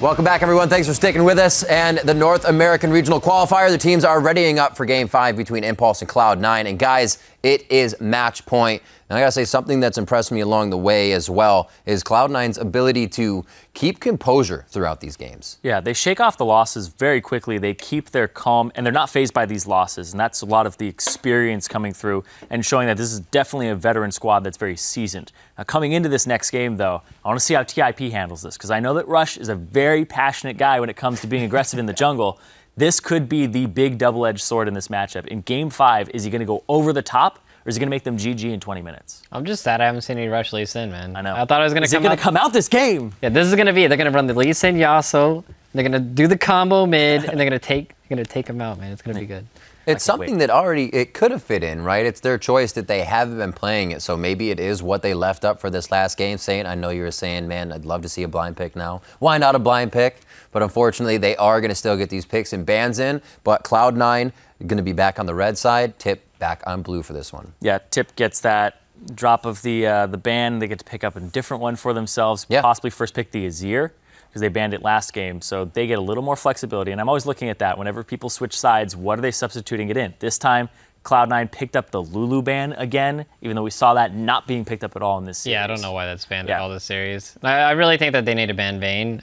Welcome back, everyone. Thanks for sticking with us. And the North American Regional Qualifier, the teams are readying up for Game 5 between Impulse and Cloud9. And guys, it is match point. And I gotta say, something that's impressed me along the way as well is Cloud9's ability to keep composure throughout these games. Yeah, they shake off the losses very quickly. They keep their calm, and they're not fazed by these losses. And that's a lot of the experience coming through and showing that this is definitely a veteran squad that's very seasoned. Now, coming into this next game, though, I want to see how TIP handles this, because I know that Rush is a very passionate guy when it comes to being aggressive in the jungle. This could be the big double-edged sword in this matchup. In Game 5, is he going to go over the top, or is he going to make them GG in 20 minutes? I'm just sad I haven't seen any Rush Lee Sin, man. I know. I thought I was going to come out this game. Yeah, this is going to be it. They're going to run the Lee Sin Yasuo. They're going to do the combo mid, and they're going to take him out, man. It's going to be good. It's something that it could have fit in, right? It's their choice that they haven't been playing it, so maybe it is what they left up for this last game. Saint, I know you were saying, man, I'd love to see a blind pick now. Why not a blind pick? But unfortunately, they are going to still get these picks and bans in, but Cloud9 going to be back on the red side. Tip back on blue for this one. Yeah, Tip gets that drop of the ban. They get to pick up a different one for themselves, possibly first pick the Azir, because they banned it last game, so they get a little more flexibility. And I'm always looking at that. Whenever people switch sides, what are they substituting it in? This time, Cloud9 picked up the Lulu ban again, even though we saw that not being picked up at all in this series. Yeah, I don't know why that's banned at all this series. I really think that they need to ban Vayne,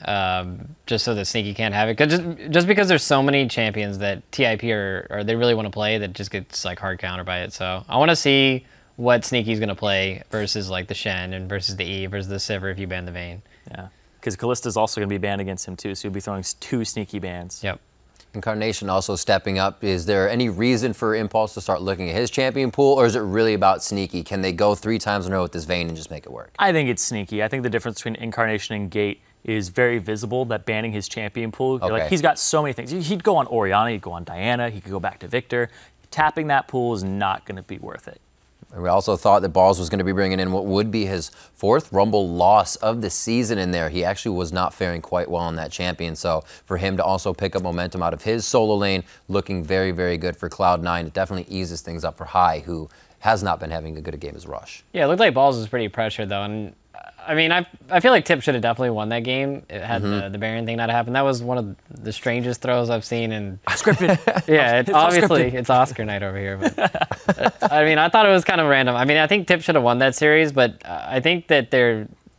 just so that Sneaky can't have it. Cause just because there's so many champions that TIP or they really want to play that just gets like hard counter by it. So I want to see what Sneaky's going to play versus like the Shen and versus the E versus the Sivir if you ban the Vayne. Yeah. Because Kallista's also going to be banned against him, too, so he'll be throwing 2 sneaky bans. Yep. Incarnation also stepping up. Is there any reason for Impulse to start looking at his champion pool, or is it really about Sneaky? Can they go 3 times in a row with this Vayne and just make it work? I think it's Sneaky. I think the difference between Incarnation and Gate is very visible, that banning his champion pool. You're like, he's got so many things. He'd go on Orianna, he'd go on Diana, he could go back to Victor. Tapping that pool is not going to be worth it. We also thought that Balls was going to be bringing in what would be his 4th Rumble loss of the season in there. He actually was not faring quite well on that champion. So for him to also pick up momentum out of his solo lane, looking very, very good for Cloud9. It definitely eases things up for High, who has not been having as good a game as Rush. Yeah, it looked like Balls was pretty pressured, though. And I mean, I feel like Tip should have definitely won that game. It had the Baron thing not happen. That was one of the strangest throws I've seen. And scripted. Yeah, obviously it's Oscar night over here. But I mean, I thought it was kind of random. I mean, I think Tip should have won that series, but I think that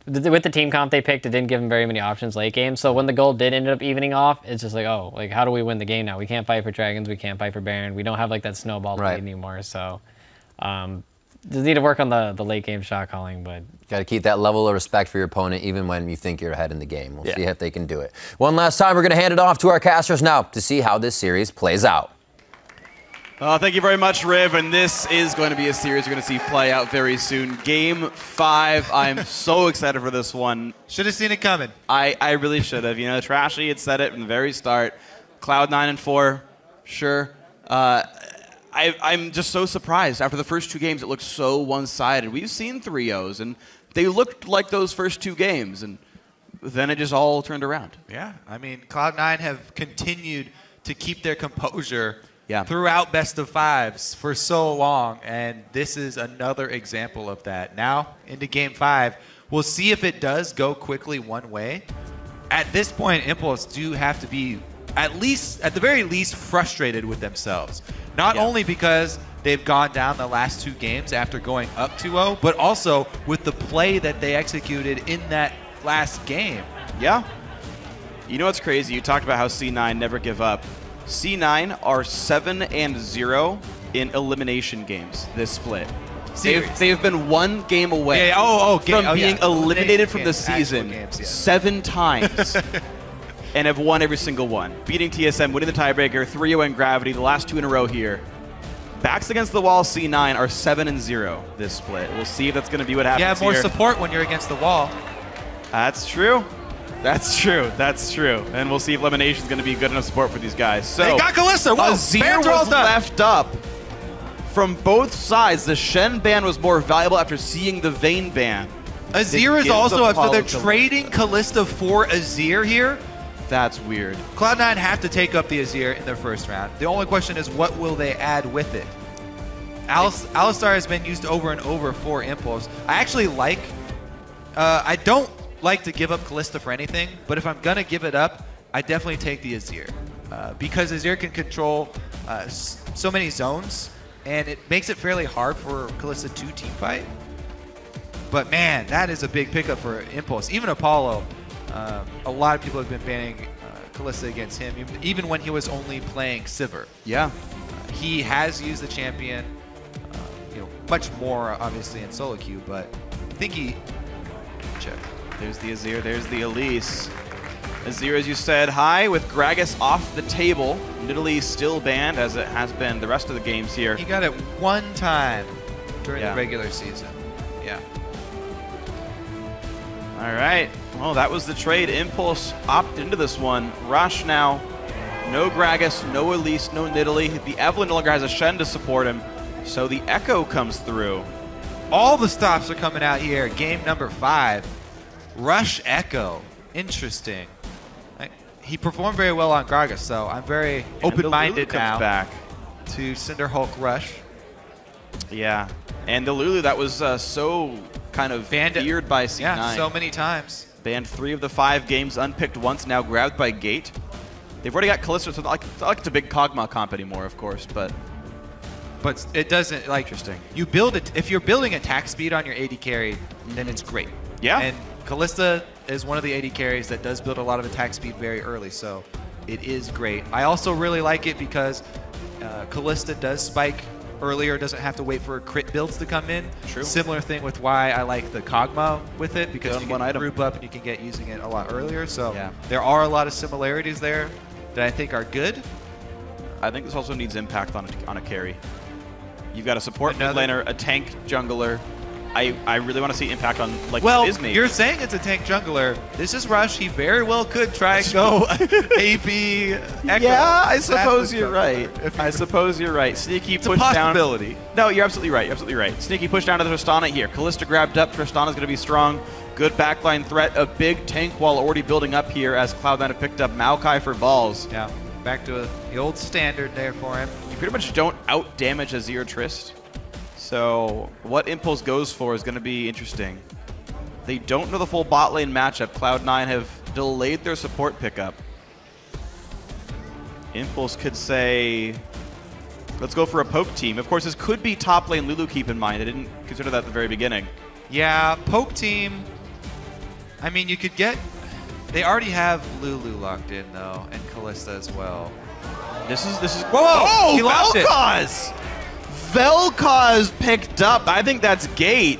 with the team comp they picked, it didn't give them very many options late game. So when the gold did end up evening off, it's just like, oh, like how do we win the game now? We can't fight for dragons. We can't fight for Baron. We don't have like that snowball lead anymore. So. Just need to work on the late game shot calling, but got to keep that level of respect for your opponent even when you think you're ahead in the game. We'll see if they can do it. One last time, we're going to hand it off to our casters now to see how this series plays out. Thank you very much, Riv, and this is going to be a series you're going to see play out very soon. Game 5, I'm so excited for this one. Should have seen it coming. I really should have. You know, Trashy had said it from the very start. Cloud9 and 4, sure. I'm just so surprised. After the first 2 games, it looked so one-sided. We've seen 3-0s, and they looked like those first 2 games, and then it just all turned around. Yeah, I mean, Cloud9 have continued to keep their composure throughout best of 5s for so long, and this is another example of that. Now, into Game 5, we'll see if it does go quickly one way. At this point, Impulse do have to be at the very least frustrated with themselves. Not only because they've gone down the last 2 games after going up 2-0, but also with the play that they executed in that last game. Yeah. You know what's crazy? You talked about how C9 never give up. C9 are 7-0 in elimination games this split. They've been 1 game away from being eliminated from the season 7 times. And have won every single one. Beating TSM, winning the tiebreaker, 3-0 in Gravity, the last 2 in a row here. Backs against the wall, C9 are 7-0 this split. We'll see if that's going to be what happens. You have more here. Support when you're against the wall. That's true. That's true. That's true. And we'll see if Elimination's going to be good enough support for these guys. So they got Kalista. Whoa, Azir was left up from both sides. The Shen ban was more valuable after seeing the Vayne ban. Azir is also up, so they're trading Kalista for Azir here. That's weird. Cloud9 have to take up the Azir in their first round. The only question is, what will they add with it? Alistar has been used over and over for Impulse. I actually like... I don't like to give up Kalista for anything, but if I'm going to give it up, I definitely take the Azir. Because Azir can control so many zones, and it makes it fairly hard for Kalista to teamfight. But man, that is a big pickup for Impulse. Even Apollo, a lot of people have been banning Kalista against him, even when he was only playing Sivir. Yeah. He has used the champion, much more obviously in solo queue, but I think he check. There's the Azir, there's the Elise. Azir, as you said, high with Gragas off the table. Nidalee still banned, as it has been the rest of the games here. He got it one time during the regular season. Yeah. All right. Well, that was the trade. Impulse opted into this one. Rush now. No Gragas, no Elise, no Nidalee. The Evelynn no longer has a Shen to support him, so the Echo comes through. All the stops are coming out here. Game number 5. Rush Echo. Interesting. He performed very well on Gragas, so I'm very open-minded now back to Cinderhulk Rush. Yeah, and the Lulu that was so kind of feared by C9. Yeah, so many times. Banned 3 of the 5 games, unpicked once, now grabbed by Gate. They've already got Kalista, so it's not like it's a big Kog'Maw comp anymore, of course, but it doesn't, like, interesting. You build it, if you're building attack speed on your AD carry, then it's great. Yeah. And Kalista is one of the AD carries that does build a lot of attack speed very early, so it is great. I also really like it because Kalista does spike earlier, doesn't have to wait for crit builds to come in. True. Similar thing with why I like the Kog'Maw with it, because you one can item. group up and you can get using it a lot earlier. So there are a lot of similarities there that I think are good. I think this also needs impact on a carry. You've got a support mid laner, a tank jungler. I really want to see impact on, like, Ismay. You're saying it's a tank jungler. This is Rush. He very well could try and go AP Echo. Yeah, I suppose you're right. I suppose you're right. Sneaky push down. It's a possibility. No, you're absolutely right. You're absolutely right. Sneaky push down to the Tristana here. Kalista grabbed up. Tristana's going to be strong. Good backline threat. A big tank wall already building up here as Cloud9 have picked up Maokai for balls. Yeah, back to the old standard there for him. You pretty much don't out-damage Azir Trist. So what Impulse goes for is going to be interesting. They don't know the full bot lane matchup. Cloud9 have delayed their support pickup. Impulse could say, let's go for a poke team. Of course, this could be top lane Lulu, keep in mind. I didn't consider that at the very beginning. Yeah, poke team. I mean, you could get... They already have Lulu locked in, though, and Kalista as well. This is... Whoa! He lost it. Vel'Koz picked up. I think that's Gate.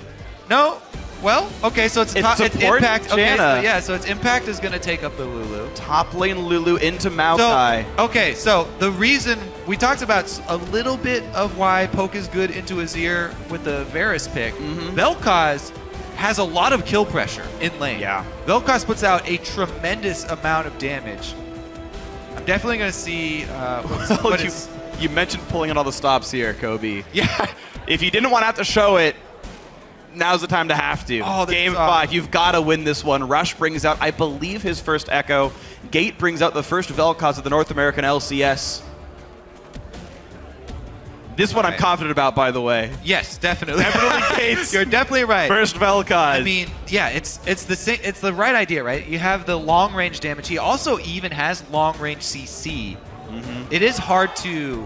No. Well, okay, so it's support Impact. Okay, Janna. yeah, so it's Impact is going to take up the Lulu. Top lane Lulu into Maokai. So, okay, so the reason we talked about a little bit of why poke is good into Azir with the Varus pick. Vel'Koz has a lot of kill pressure in lane. Yeah. Vel'Koz puts out a tremendous amount of damage. I'm definitely going to see You mentioned pulling in all the stops here, Kobe. Yeah. If you didn't want to have to show it, now's the time to have to. Oh, Game 5, you've got to win this one. Rush brings out, I believe, his first Echo. Gate brings out the first Vel'Koz of the North American LCS. This one I'm confident about, by the way. Yes, definitely. Definitely Gates. You're definitely right. First Vel'Koz. I mean, yeah, it's the right idea, right? You have the long range damage. He also even has long range CC. It is hard to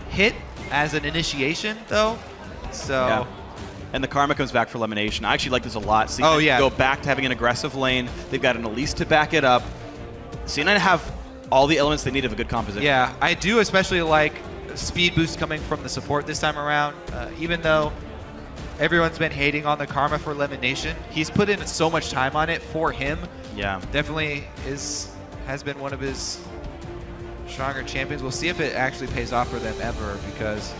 hit as an initiation, though. So. Yeah. And the Karma comes back for elimination. I actually like this a lot. C9 go back to having an aggressive lane. They've got an Elise to back it up. C9 have all the elements they need of a good composition. Yeah, I do especially like speed boost coming from the support this time around. Even though everyone's been hating on the Karma for elimination, he's put in so much time on it for him. Yeah. Definitely has been one of his stronger champions. We'll see if it actually pays off for them ever, because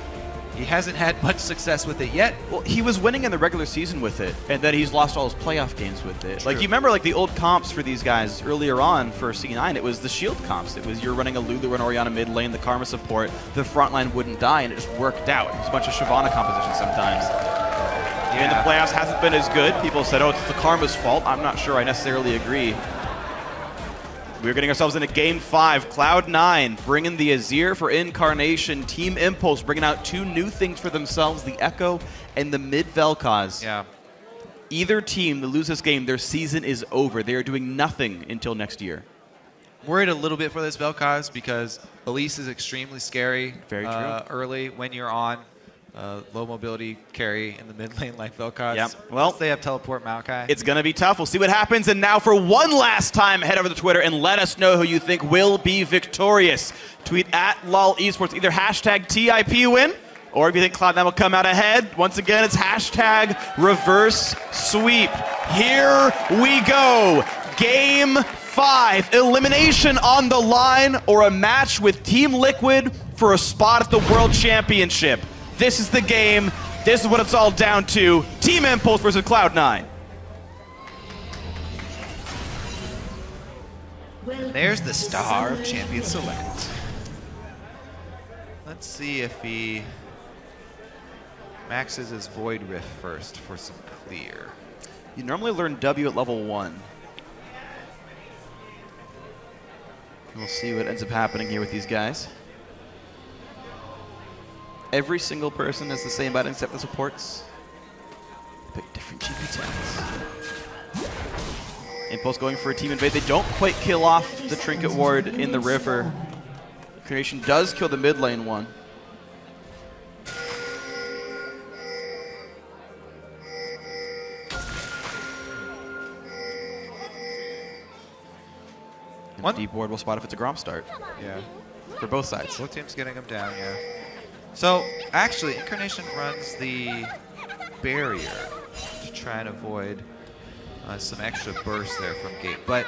he hasn't had much success with it yet. Well, he was winning in the regular season with it, and then he's lost all his playoff games with it. True. Like, you remember, like, the old comps for these guys earlier on for C9, it was the shield comps. It was you're running a Lulu and Orianna mid lane, the Karma support, the front line wouldn't die, and it just worked out. It was a bunch of Shyvana compositions sometimes. Yeah. And the playoffs hasn't been as good. People said, oh, it's the Karma's fault. I'm not sure I necessarily agree. We're getting ourselves into Game 5. Cloud9 bringing the Azir for Incarnation. Team Impulse bringing out 2 new things for themselves, the Echo and the mid Vel'Koz. Yeah. either team that loses this game, their season is over. They are doing nothing until next year. Worried a little bit for this Vel'Koz because Elise is extremely scary. Very true. Early when you're on low mobility carry in the mid lane like Vel'Koz. Yep. Well, they have teleport Maokai. It's going to be tough. We'll see what happens. And now for one last time, head over to Twitter and let us know who you think will be victorious. Tweet at LOL Esports, either hashtag TIP win, or if you think Cloud9 will come out ahead. Once again, it's hashtag reverse sweep. Here we go. Game 5, elimination on the line, or a match with Team Liquid for a spot at the World Championship. This is the game. This is what it's all down to. Team Impulse versus Cloud9. There's the star of Champion Select. Let's see if he maxes his Void Rift first for some clear. You normally learn W at level 1. We'll see what ends up happening here with these guys. Every single person has the same button except the supports. They pick different GP tags. Impulse going for a team invade. They don't quite kill off the Trinket Ward in the river. Creation does kill the mid lane one. And deep ward will spot if it's a Gromp start. Yeah. For both sides. Both teams getting him down, yeah. So, actually, Incarnation runs the barrier to try and avoid some extra burst there from Gate. But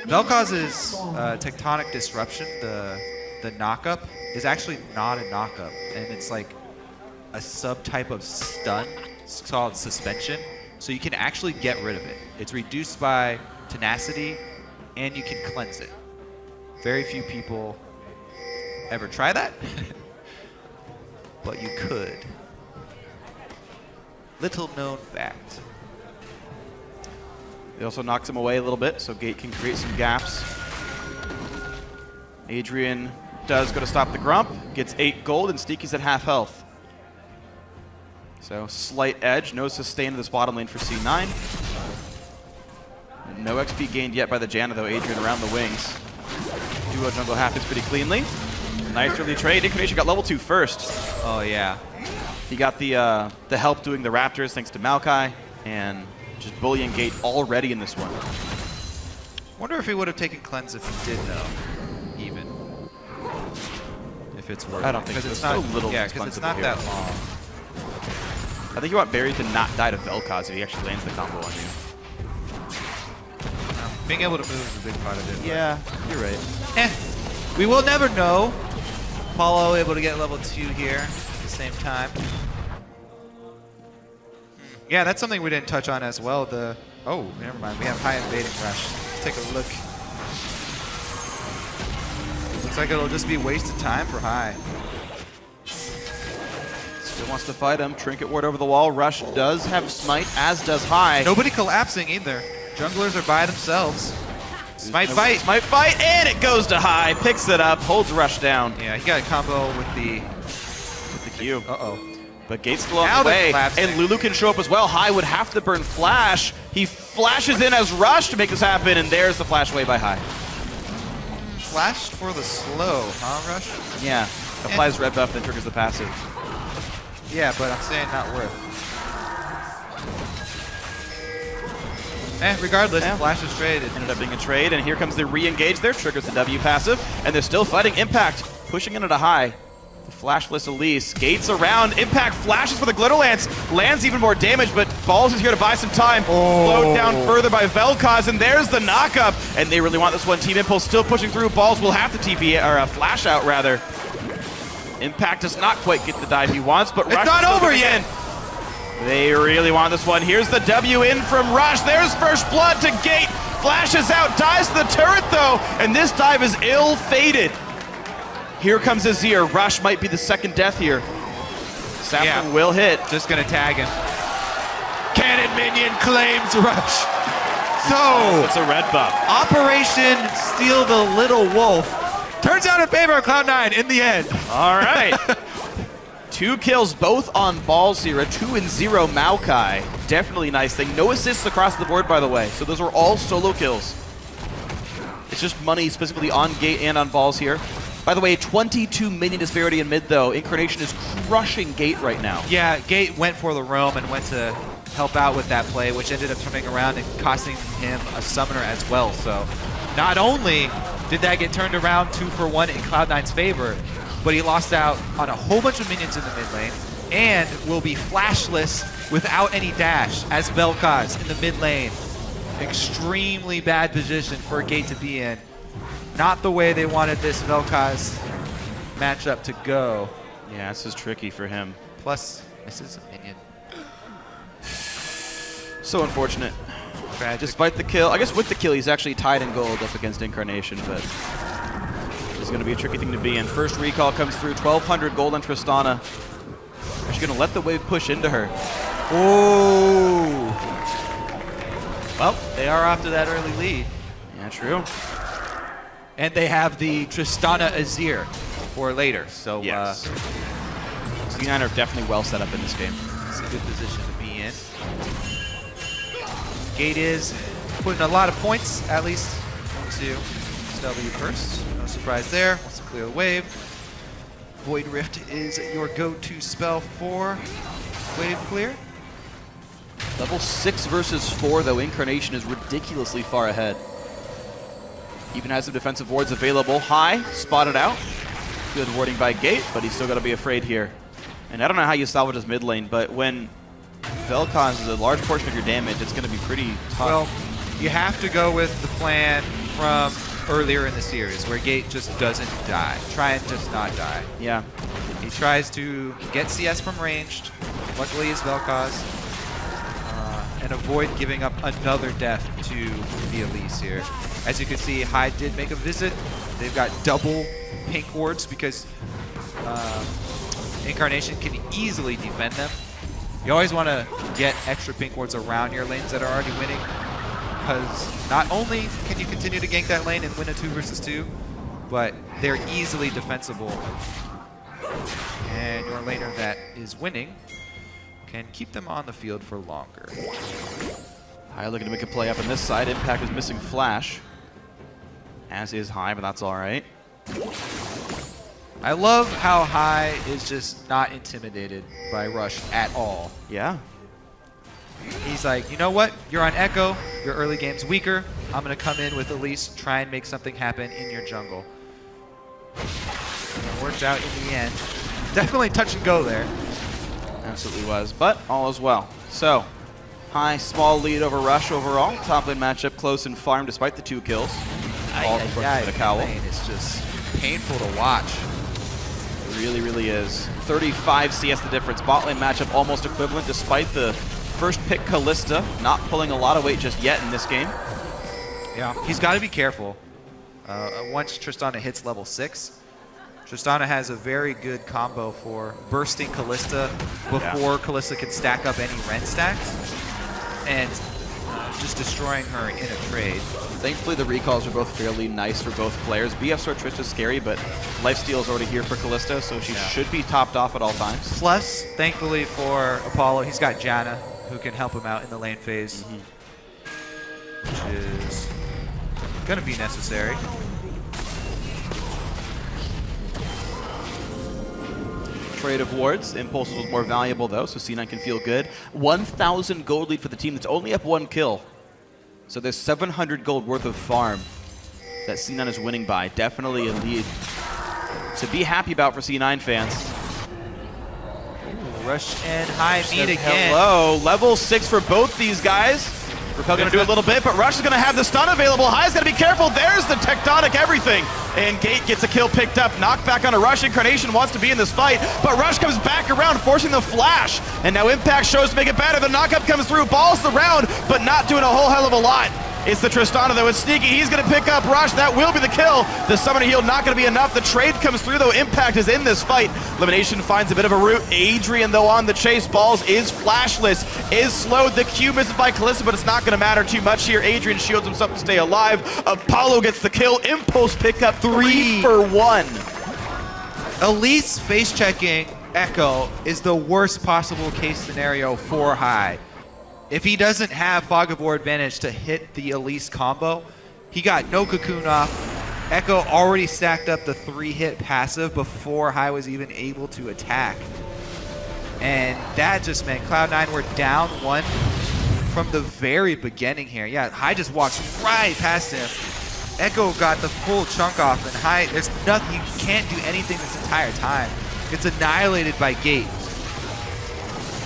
Vel'Koz's Tectonic Disruption, the knockup, is actually not a knockup. And it's like a subtype of stun. It's called Suspension. So you can actually get rid of it. It's reduced by Tenacity, and you can cleanse it. Very few people ever try that, but you could. Little known fact. It also knocks him away a little bit, so Gate can create some gaps. Adrian does go to stop the Grump, gets 8 gold, and Sneaky's at half health. So slight edge, no sustain in this bottom lane for C9. No XP gained yet by the Janna, though. Adrian around the wings. Duo jungle happens pretty cleanly. Nice early trade. Incarnation got level 2 first. Oh, yeah. He got the help doing the Raptors thanks to Maokai, and just bullying Gate already in this one. Wonder if he would have taken cleanse if he did know, even. If it's worth it. I don't think so. It's not, so little. yeah, because it's not that long. I think you want Barry to not die to Vel'Koz if he actually lands the combo on you. Being able to move is a big part of it. Yeah, you're right. We will never know. Paulo able to get level 2 here at the same time. Yeah, that's something we didn't touch on as well. Oh, never mind. We have high invading rush. Let's take a look. Looks like it'll just be wasted time for high. Still wants to fight him. Trinket ward over the wall. Rush does have smite, as does high. Nobody collapsing either. Junglers are by themselves. Smite fight. Smite fight, and it goes to high. Picks it up, holds Rush down. Yeah, he got a combo with the Q. Uh-oh. But Gate's still on the way, and Lulu can show up as well. High would have to burn Flash. He flashes in as Rush to make this happen, and there's the flash away by High. Flashed for the slow, huh, Rush? Yeah, applies red buff, then triggers the passive. Yeah, but I'm saying not worth. Regardless, Flash is traded. Ended up being a trade, and here comes the re-engage there, triggers the W passive, and they're still fighting Impact, pushing into high. The flashless Elise, Gates around, Impact flashes for the Glitter Lance, lands even more damage, but Balls is here to buy some time. Slowed down further by Vel'Koz, and there's the knockup, and they really want this one. Team Impulse still pushing through. Balls will have to TP, or flash out rather. Impact does not quite get the dive he wants, but Rush it's not over yet. They really want this one. Here's the W in from Rush. There's first blood to Gate. Flashes out, dies to the turret though, and this dive is ill-fated. Here comes Azir. Rush might be the second death here. Sapling will hit. Just gonna tag him. Cannon minion claims Rush. So it's a red buff. Operation Steal the Little Wolf turns out in favor of Cloud9 in the end. All right. 2 kills both on Balls here. A 2-0 Maokai. definitely a nice thing. No assists across the board, by the way. So those are all solo kills. It's just money specifically on Gate and on Balls here. By the way, 22 minion disparity in mid, though. Incarnation is crushing Gate right now. Yeah, Gate went for the roam and went to help out with that play, which ended up turning around and costing him a summoner as well. So not only did that get turned around 2 for 1 in Cloud9's favor, but he lost out on a whole bunch of minions in the mid lane and will be flashless without any dash as Vel'Koz in the mid lane. Extremely bad position for Gate to be in. Not the way they wanted this Vel'Koz matchup to go. Yeah, this is tricky for him. Plus, misses a minion. So unfortunate. Tragic. Despite the kill, I guess with the kill, he's actually tied in gold up against Incarnation, but this is going to be a tricky thing to be in. First recall comes through, 1,200 gold on Tristana. She's going to let the wave push into her. Oh! Well, they are off to that early lead. Yeah, true. And they have the Tristana Azir for later. So yes. C9 are definitely well set up in this game. It's a good position to be in. Gate is putting a lot of points, at least into W first. No surprise there. Wants to clear the wave. Void Rift is your go-to spell for wave clear. Level 6 versus 4, though. Incarnation is ridiculously far ahead. Even has some defensive wards available. High, spotted out. Good warding by Gate, but he's still got to be afraid here. And I don't know how you salvage his mid lane, but when Vel'Koz is a large portion of your damage, it's going to be pretty tough. Well, you have to go with the plan from earlier in the series, where Gate just doesn't die. Try and just not die. Yeah. He tries to get CS from ranged. Luckily, he's Vel'Koz. And avoid giving up another death to the Elise here. As you can see, Hyde did make a visit. They've got double pink wards because Incarnation can easily defend them. You always want to get extra pink wards around your lanes that are already winning, because not only can you continue to gank that lane and win a 2 versus 2, but they're easily defensible. And your laner that is winning can keep them on the field for longer. High looking to make a play up on this side. Impact is missing Flash, as is High, but that's all right. I love how High is just not intimidated by Rush at all. Yeah. He's like, you know what? You're on Echo. Your early game's weaker. I'm going to come in with Elise, try and make something happen in your jungle. And it worked out in the end. Definitely touch and go there. Absolutely was, but all is well. So, High, small lead over Rush overall. Top lane matchup close and farm despite the 2 kills. All the cowl. It's just painful to watch. It really, really is. 35 CS the difference. Bot lane matchup almost equivalent despite the first pick Kalista not pulling a lot of weight just yet in this game. Yeah, he's got to be careful. Once Tristana hits level 6, Tristana has a very good combo for bursting Kalista before Kalista can stack up any Ren stacks and just destroying her in a trade. Thankfully, the recalls are both fairly nice for both players. BF Sword Trish is scary, but lifesteal is already here for Kalista, so she should be topped off at all times. Plus, thankfully for Apollo, he's got Janna, who can help him out in the lane phase, which is going to be necessary. Trade of wards. Impulse was more valuable, though, so C9 can feel good. 1,000 gold lead for the team that's only up 1 kill. So there's 700 gold worth of farm that C9 is winning by. Definitely a lead to be happy about for C9 fans. Ooh, Rush and High meet again. Hello. Level 6 for both these guys. Repel going to do a little bit, but Rush is going to have the stun available. High's got to be careful. There's the tectonic everything. And Gate gets a kill picked up. Knockback on a Rush. Incarnation wants to be in this fight, but Rush comes back around, forcing the flash. And now Impact shows to make it better. The knockup comes through, balls the round, but not doing a whole hell of a lot. It's the Tristana, though. It's sneaky. He's going to pick up Rush. That will be the kill. The summoner heal not going to be enough. The trade comes through, though. Impact is in this fight. Elimination finds a bit of a route. Adrian, though, on the chase. Balls is flashless, is slowed. The Q misses by Kalista, but it's not going to matter too much here. Adrian shields himself to stay alive. Apollo gets the kill. Impulse pick up 3 for 1. Elise face-checking Echo is the worst possible case scenario for High. If he doesn't have Fog of War advantage to hit the Elise combo, he got no Cocoon off. Echo already stacked up the 3-hit passive before High was even able to attack. And that just meant Cloud9 were down 1 from the very beginning here. Yeah, High just walks right past him. Echo got the full chunk off, and High, there's nothing, he can't do anything this entire time. It's annihilated by Gate.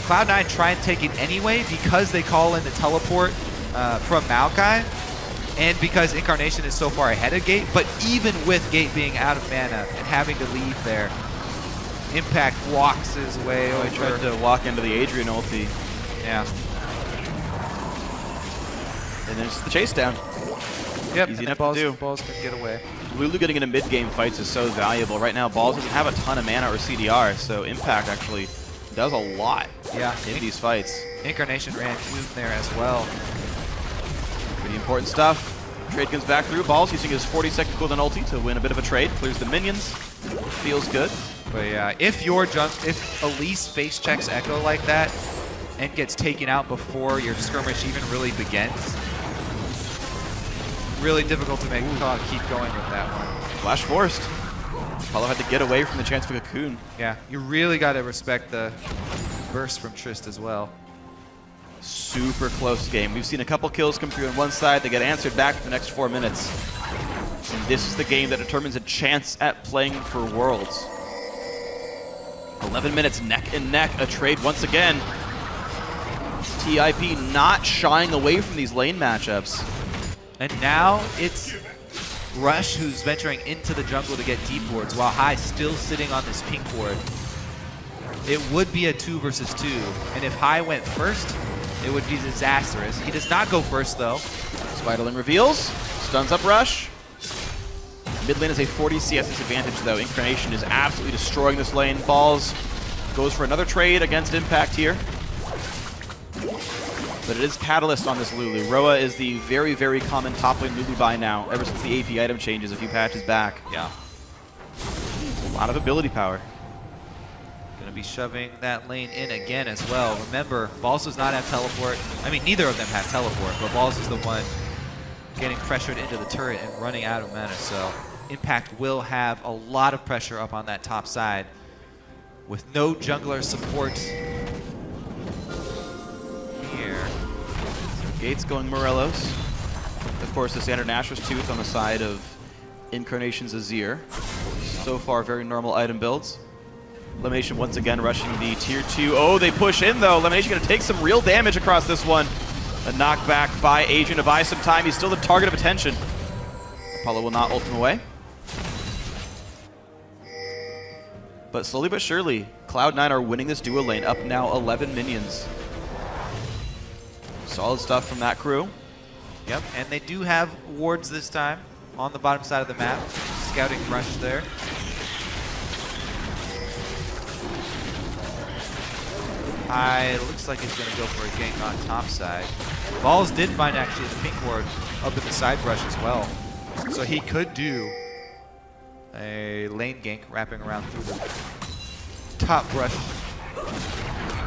Cloud9 try and take it anyway because they call in the teleport from Maokai, and because Incarnation is so far ahead of Gate. But even with Gate being out of mana and having to leave there, Impact walks his way over. He tried to walk into the Adrian ulti. Yeah. And there's the chase down. Yep, Easy and enough Balls, to do. Balls can get away. Lulu getting into mid-game fights is so valuable. Right now, Balls doesn't have a ton of mana or CDR, so Impact actually does a lot in these fights. Incarnation ran Hume there as well. Pretty important stuff. Trade comes back through. Balls using his 40-second cooldown ulti to win a bit of a trade. Clears the minions. Feels good. But yeah, if Elise face checks Echo like that and gets taken out before your skirmish even really begins, really difficult to keep going with that one. Flash forced. Apollo had to get away from the chance for Cocoon. Yeah, you really got to respect the burst from Trist as well. Super close game. We've seen a couple kills come through on one side. They get answered back for the next 4 minutes. And this is the game that determines a chance at playing for Worlds. 11 minutes neck and neck. A trade once again. TIP not shying away from these lane matchups. And now it's Rush who's venturing into the jungle to get deep wards while High still sitting on this pink ward. It would be a 2 versus 2. And if High went first, it would be disastrous. He does not go first, though. Spiderling reveals. Stuns up Rush. Mid lane is a 40 CS disadvantage, though. Incarnation is absolutely destroying this lane. Balls goes for another trade against Impact here. But it is Catalyst on this Lulu. Roa is the very, very common top lane Lulu buy now, ever since the AP item changes a few patches back. Yeah. A lot of ability power. Going to be shoving that lane in again as well. Remember, Balls does not have teleport. I mean, neither of them have teleport, but Balls is the one getting pressured into the turret and running out of mana. So Impact will have a lot of pressure up on that top side with no jungler support here. So Gates going Morelos. Of course, the standard Nashor's Tooth on the side of Incarnation's Azir. So far, very normal item builds. Elimination once again rushing the tier 2. Oh, they push in though. Elimination going to take some real damage across this one. A knockback by Adrian to buy some time. He's still the target of attention. Apollo will not ult him away. But slowly but surely, Cloud9 are winning this duo lane, up now 11 minions. Solid stuff from that crew. Yep, and they do have wards this time on the bottom side of the map. Scouting Rush there. Looks like he's going to go for a gank on top side. Balls did find actually the pink ward up in the side brush as well. So he could do a lane gank wrapping around through the top brush.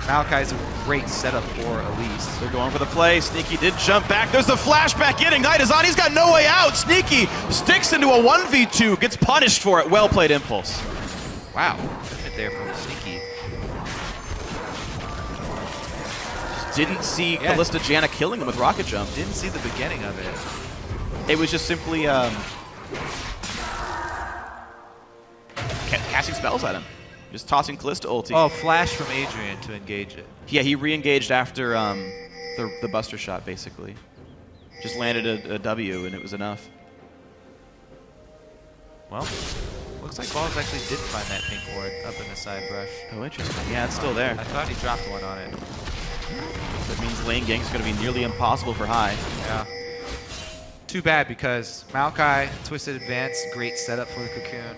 Maokai's a great setup for Elise. They're going for the play. Sneaky did jump back. There's the flashback in. Ignite is on. He's got no way out. Sneaky sticks into a 1v2. Gets punished for it. Well played Impulse. Wow. Right there from Sneaky. Didn't see Callista Janna killing him with Rocket Jump. Didn't see the beginning of it. It was just simply casting spells at him. Just tossing Callista ulti. Oh, flash from Adrian to engage it. Yeah, he re-engaged after the Buster shot, basically. Just landed a W, and it was enough. Well, looks like Balls actually did find that pink ward up in the side brush. Oh, interesting. Yeah, it's still there. I thought he dropped one on it. That means lane gank is going to be nearly impossible for High. Yeah. Too bad because Maokai, Twisted Advance, great setup for the Cocoon.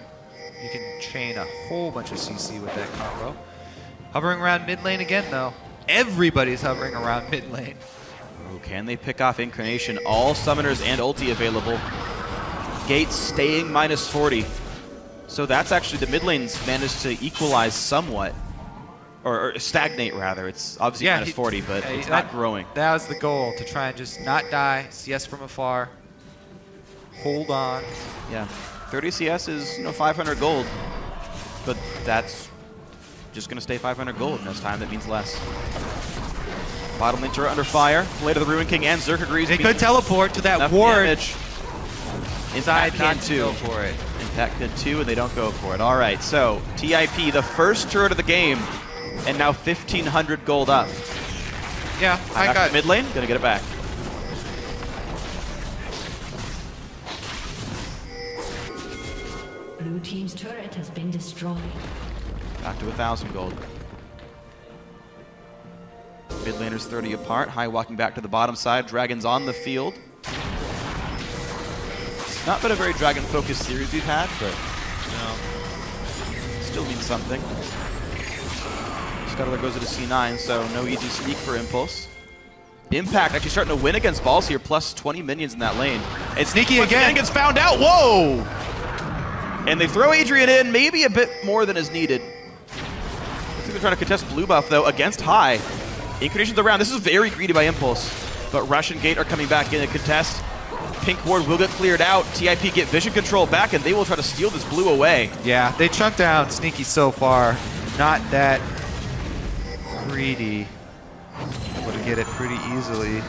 You can chain a whole bunch of CC with that combo. Hovering around mid lane again, though. Everybody's hovering around mid lane. Oh, can they pick off Incarnation? All summoners and ulti available. Gates staying -40. So that's actually the mid lane's managed to equalize somewhat. or stagnate rather. It's obviously minus 40, but it's not growing. That was the goal, to try and just not die, CS from afar, hold on. Yeah, 30 CS is 500 gold, but that's just going to stay 500 gold. Next time that means less. Bottom lane turret under fire. Blade of the Ruin King and Zerk agrees. They could teleport to that ward. Impact not can to too. go for it. Impact could too, and they don't go for it. All right, so TIP, the first turret of the game, and now 1,500 gold up. Yeah, I got mid lane. Gonna get it back. Blue team's turret has been destroyed. Back to 1,000 gold. Mid laners 30 apart. High walking back to the bottom side. Dragons on the field. It's not been a very dragon-focused series we've had, but still means something. Scuttler goes into C9, so no easy sneak for Impulse. Impact actually starting to win against Balls here, plus 20 minions in that lane. And Sneaky again gets found out. Whoa! And they throw Adrian in, maybe a bit more than is needed. I think they're trying to contest blue buff, though, against High. Inclinations around. This is very greedy by Impulse. But Rush and Gate are coming back in a contest. Pink ward will get cleared out. TIP get vision control back, and they will try to steal this blue away. Yeah, they chunked down Sneaky so far. Not that greedy. Able to get it pretty easily.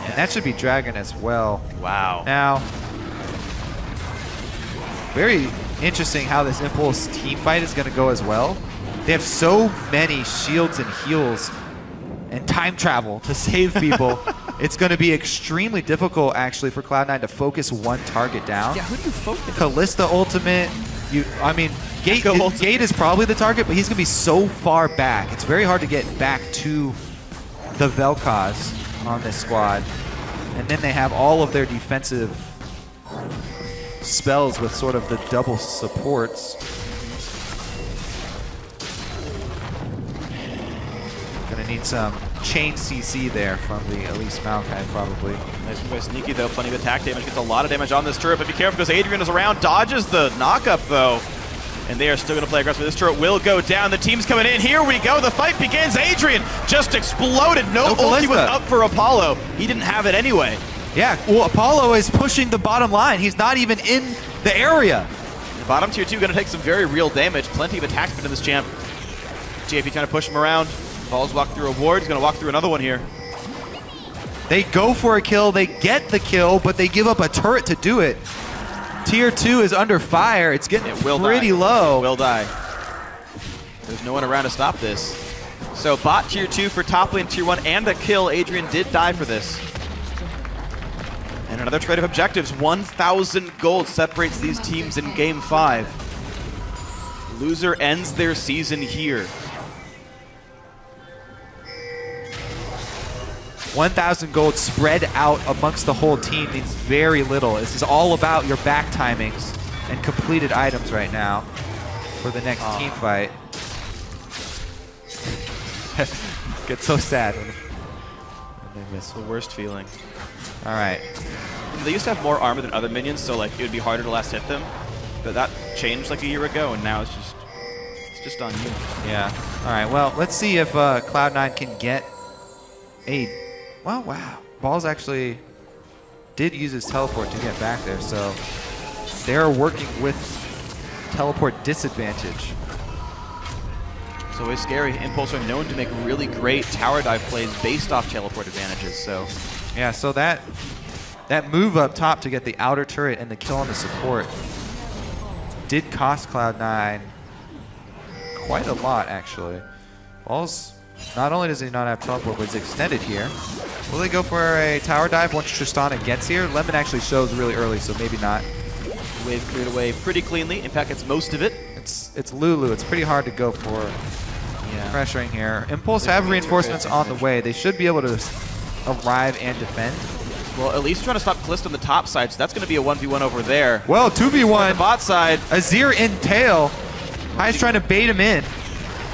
And that should be Dragon as well. Wow. Now, very interesting how this Impulse team fight is going to go as well. They have so many shields and heals and time travel to save people. It's going to be extremely difficult, actually, for Cloud9 to focus one target down. Yeah, who do you focus? Kalista ultimate. Gate is probably the target, but he's going to be so far back. It's very hard to get back to the Vel'Koz on this squad. And then they have all of their defensive spells with sort of the double supports. Gonna need some chain CC there from the Elise Maokai, probably. Nice by Sneaky, though. Plenty of attack damage. Gets a lot of damage on this turret, but be careful because Adrian is around. Dodges the knock-up, though. And they are still going to play aggressive. This turret will go down. The team's coming in. Here we go. The fight begins. Adrian just exploded. No ulti was up for Apollo. He didn't have it anyway. Yeah, well, Apollo is pushing the bottom line. He's not even in the area. The bottom tier 2 going to take some very real damage. Plenty of attack speed in this champ. JP trying to push him around. Balls walk through a ward. He's going to walk through another one here. They go for a kill. They get the kill, but they give up a turret to do it. Tier 2 is under fire. It's getting pretty low. It will die. There's no one around to stop this. So bot tier 2 for top lane tier 1 and a kill. Adrian did die for this. And another trade of objectives. 1,000 gold separates these teams in Game 5. Loser ends their season here. 1,000 gold spread out amongst the whole team means very little. This is all about your back timings and completed items right now for the next team fight. Get so sad when they miss. The worst feeling. All right. They used to have more armor than other minions, so like it would be harder to last hit them. But that changed like a year ago, and now it's just on you. Yeah. All right. Well, let's see if Cloud9 can get a. Well, wow. Balls actually did use his teleport to get back there, so they're working with teleport disadvantage. It's always scary. Impulse are known to make really great tower dive plays based off teleport advantages. So yeah, so that move up top to get the outer turret and the kill on the support did cost Cloud9 quite a lot, actually. Balls, not only does he not have teleport, but it's extended here. Will they go for a tower dive once Tristana gets here? Lemon actually shows really early, so maybe not. Wave cleared away pretty cleanly. In fact, it's most of it. It's Lulu. It's pretty hard to go for pressuring here. Impulse have reinforcements on the way. They should be able to arrive and defend. Well, at least trying to stop Kalista on the top side, so that's going to be a 1v1 over there. Well, 2v1. On the bot side. Azir in tail. High's trying to bait him in.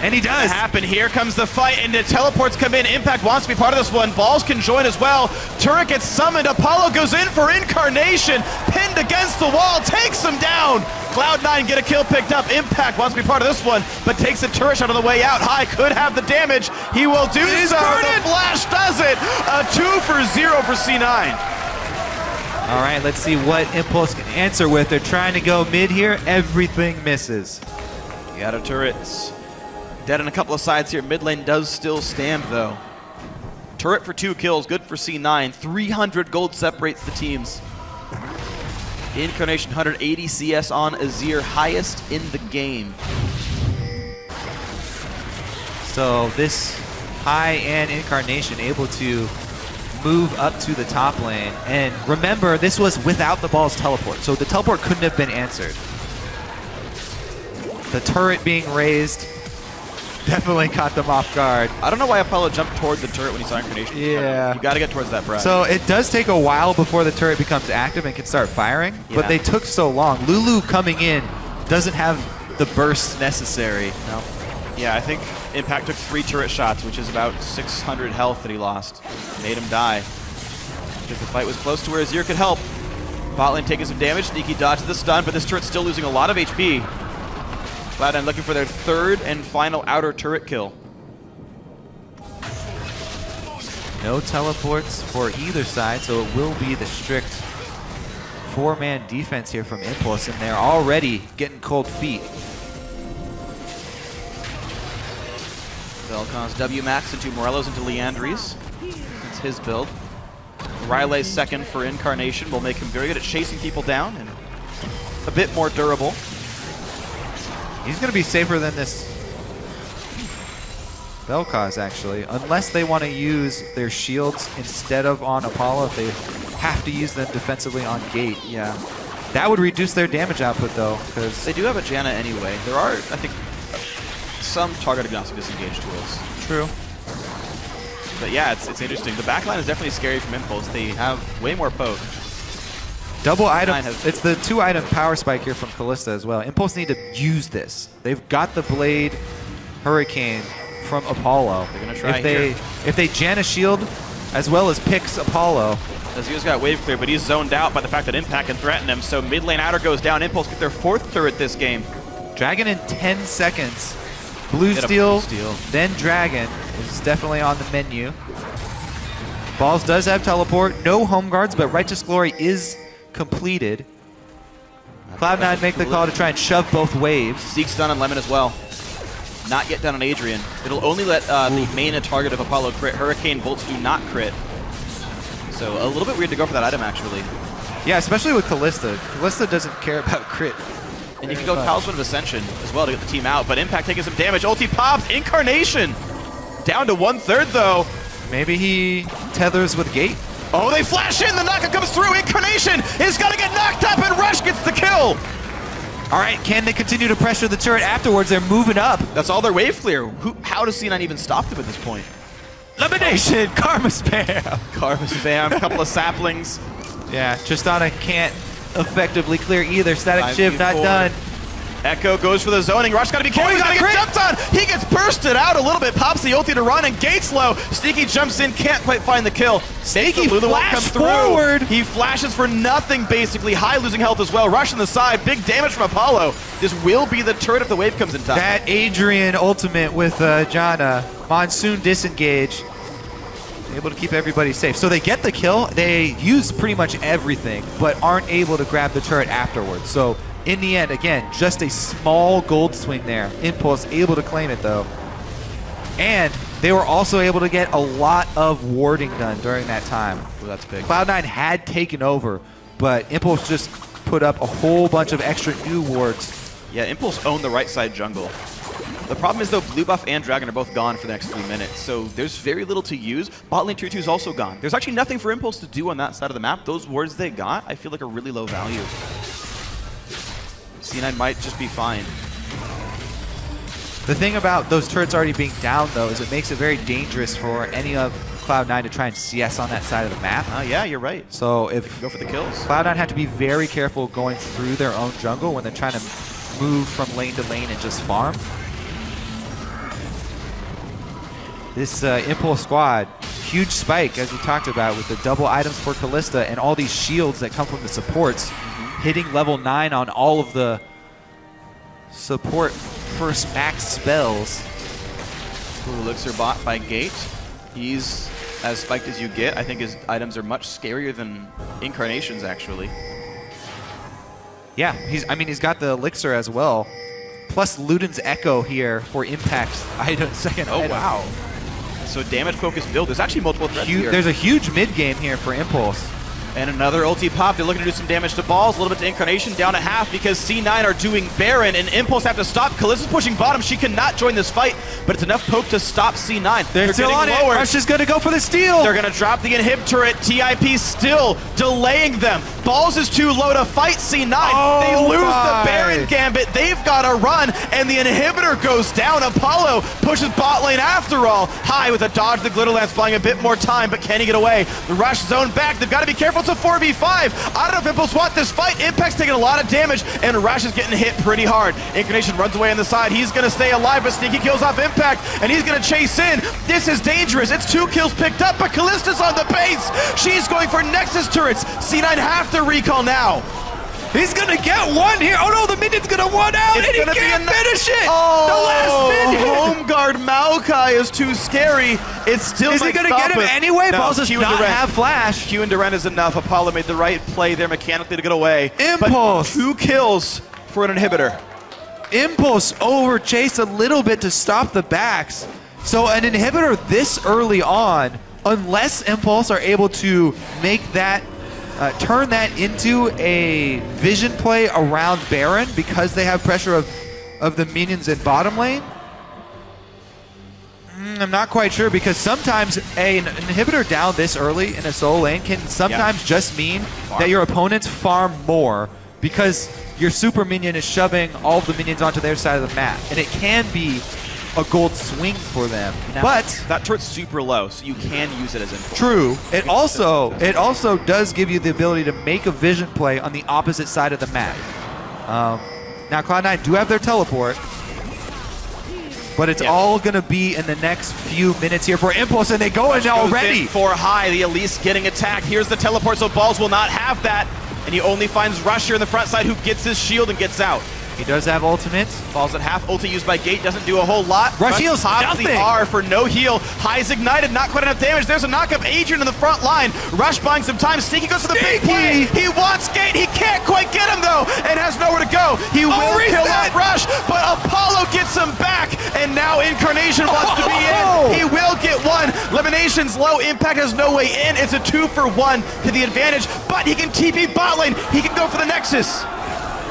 And he does. Happen. Here comes the fight, and the teleports come in. Impact wants to be part of this one. Balls can join as well. Turret gets summoned. Apollo goes in for Incarnation. Pinned against the wall, takes him down. Cloud9 get a kill picked up. Impact wants to be part of this one, but takes the turret shot on the way out. High could have the damage. He will do so. The flash does it. A 2 for 0 for C9. All right, let's see what Impulse can answer with. They're trying to go mid here. Everything misses. You got a turrets. Dead on a couple of sides here. Mid lane does still stand, though. Turret for 2 kills, good for C9. 300 gold separates the teams. Incarnation 180 CS on Azir, highest in the game. So this High and Incarnation able to move up to the top lane. And remember, this was without the ball's teleport, so the teleport couldn't have been answered. The turret being raised definitely caught them off guard. I don't know why Apollo jumped toward the turret when he saw Incarnation. Yeah. You got to get towards that, Brad. So it does take a while before the turret becomes active and can start firing, but they took so long. Lulu coming in doesn't have the burst necessary. No. Yeah, I think Impact took 3 turret shots, which is about 600 health that he lost. Made him die. Because the fight was close to where Azir could help. Bot lane taking some damage. Sneaky dodges the stun, but this turret's still losing a lot of HP. Cloud9 looking for their 3rd and final outer turret kill. No teleports for either side, so it will be the strict 4-man defense here from Impulse, and they're already getting cold feet. Velcon's W-Max into Morelos into Leandries. It's his build. Riley's 2nd for Incarnation will make him very good at chasing people down and a bit more durable. He's going to be safer than this Vel'Koz, actually, unless they want to use their shields instead of on Apollo. If they have to use them defensively on gate, yeah. That would reduce their damage output, though, because they do have a Janna anyway. There are, I think, some target-agnostic disengage tools. True. But yeah, it's interesting. The backline is definitely scary from Impulse. They have way more poke. Double item. It's the 2-item power spike here from Kalista as well. Impulse need to use this. They've got the Blade Hurricane from Apollo. They're going to try If they Janna shield as well as picks Apollo. Azir's got wave clear, but he's zoned out by the fact that Impact can threaten him. So mid lane outer goes down. Impulse get their 4th turret this game. Dragon in 10 seconds. Blue Steel, then Dragon is definitely on the menu. Balls does have teleport. No home guards, but Righteous Glory is completed. Cloud9 make the call to try and shove both waves. Zeke's done on Lemon as well. Not yet done on Adrian. It'll only let the main target of Apollo crit. Hurricane bolts do not crit. So a little bit weird to go for that item, actually. Yeah, especially with Kalista. Kalista doesn't care about crit. And you can go Talisman of Ascension as well to get the team out. But Impact taking some damage. Ulti pops. Incarnation down to 1/3 though. Maybe he tethers with gate. Oh, they flash in. The knockup comes through. Incarnation is going to get knocked up, and Rush gets the kill. All right, can they continue to pressure the turret afterwards? They're moving up. That's all their wave clear. How does C9 even stop them at this point? Elimination, Karma Spam. Karma Spam, a couple of saplings. Yeah, Tristana can't effectively clear either. Static Shiv not done. Echo goes for the zoning. Rush gotta be careful. He's gonna get jumped on. He gets bursted out a little bit. Pops the ulti to run and gates low. Sneaky jumps in, can't quite find the kill. Sneaky flash forward. He flashes for nothing basically. High losing health as well. Rush on the side. Big damage from Apollo. This will be the turret if the wave comes in time. That Adrian ultimate with Janna. Monsoon disengage. Able to keep everybody safe. So they get the kill. They use pretty much everything, but aren't able to grab the turret afterwards. So in the end, again, just a small gold swing there. Impulse able to claim it though. And they were also able to get a lot of warding done during that time. Well, that's big. Cloud9 had taken over, but Impulse just put up a whole bunch of extra new wards. Yeah, Impulse owned the right side jungle. The problem is, though, Blue Buff and Dragon are both gone for the next 3 minutes, so there's very little to use. Bot lane tier 2 is also gone. There's actually nothing for Impulse to do on that side of the map. Those wards they got, I feel like are really low value. C9 might just be fine. The thing about those turrets already being down, though, is it makes it very dangerous for any of Cloud9 to try and CS on that side of the map. Yeah, you're right. So if go for the kills. Cloud9 have to be very careful going through their own jungle when they're trying to move from lane to lane and just farm. This Impulse squad, huge spike, as we talked about, with the double items for Kalista and all these shields that come from the supports, hitting level 9 on all of the support first max spells. Elixir bot by Gate. He's as spiked as you get. I think his items are much scarier than Incarnation's, actually. Yeah, he's got the Elixir as well. Plus Luden's Echo here for Impact's second item. Wow. So damage-focused build. There's actually multiple threats here. There's a huge mid-game here for Impulse. And another ulti pop. They're looking to do some damage to Balls. A little bit to Incarnation. Down at half because C9 are doing Baron. And Impulse have to stop. Kalista's pushing bottom. She cannot join this fight. But it's enough poke to stop C9. They're still on it. Rush is going to go for the steal. They're going to drop the inhib turret. TIP still delaying them. Balls is too low to fight C9. They lose the Baron Gambit. They've got to run. And the inhibitor goes down. Apollo pushes bot lane after all. High with a dodge. The Glitter Lance buying a bit more time. But can he get away? The Rush zone back. They've got to be careful. It's a 4v5. I don't know if Impulse want this fight. Impact's taking a lot of damage, and Rash is getting hit pretty hard. Incarnation runs away on the side. He's going to stay alive, but Sneaky kills off Impact, and he's going to chase in. This is dangerous. It's 2 kills picked up, but Kalista's on the base. She's going for Nexus turrets. C9 have to recall now. He's going to get one here. Oh no, the minion's going to run out, and he can't finish it. Oh, the last minion. Home guard Maokai is too scary. It's still Is he going to get him anyway? No, Balls does not have flash. Q and Duran is enough. Apollo made the right play there mechanically to get away. Impulse. But 2 kills for an inhibitor. Impulse over chase a little bit to stop the backs. So an inhibitor this early on, unless Impulse are able to make that turn that into a vision play around Baron because they have pressure of the minions in bottom lane? I'm not quite sure, because sometimes an inhibitor down this early in a solo lane can sometimes just mean that your opponents farm more because your super minion is shoving all of the minions onto their side of the map, and it can be a gold swing for them. Now, but that turret's super low, so you can use it as input. True. It also does give you the ability to make a vision play on the opposite side of the map. Now Cloud9 do have their teleport, but it's all going to be in the next few minutes here for Impulse, and they go in already. For High, the Elise getting attacked. Here's the teleport, so Balls will not have that, and he only finds Rush here in the front side, who gets his shield and gets out. He does have ultimate. Falls at half. Ulti used by Gate doesn't do a whole lot. Rush heals nothing. The R for no heal. High's ignited, not quite enough damage. There's a knock-up. Adrian in the front line. Rush buying some time. Sneaky goes for the big play. He wants Gate. He can't quite get him though, and has nowhere to go. He will kill off Rush, but Apollo gets him back, and now Incarnation wants to be in. He will get one. Elimination's low. Impact has no way in. It's a 2-for-1 to the advantage, but he can TP bot lane. He can go for the Nexus.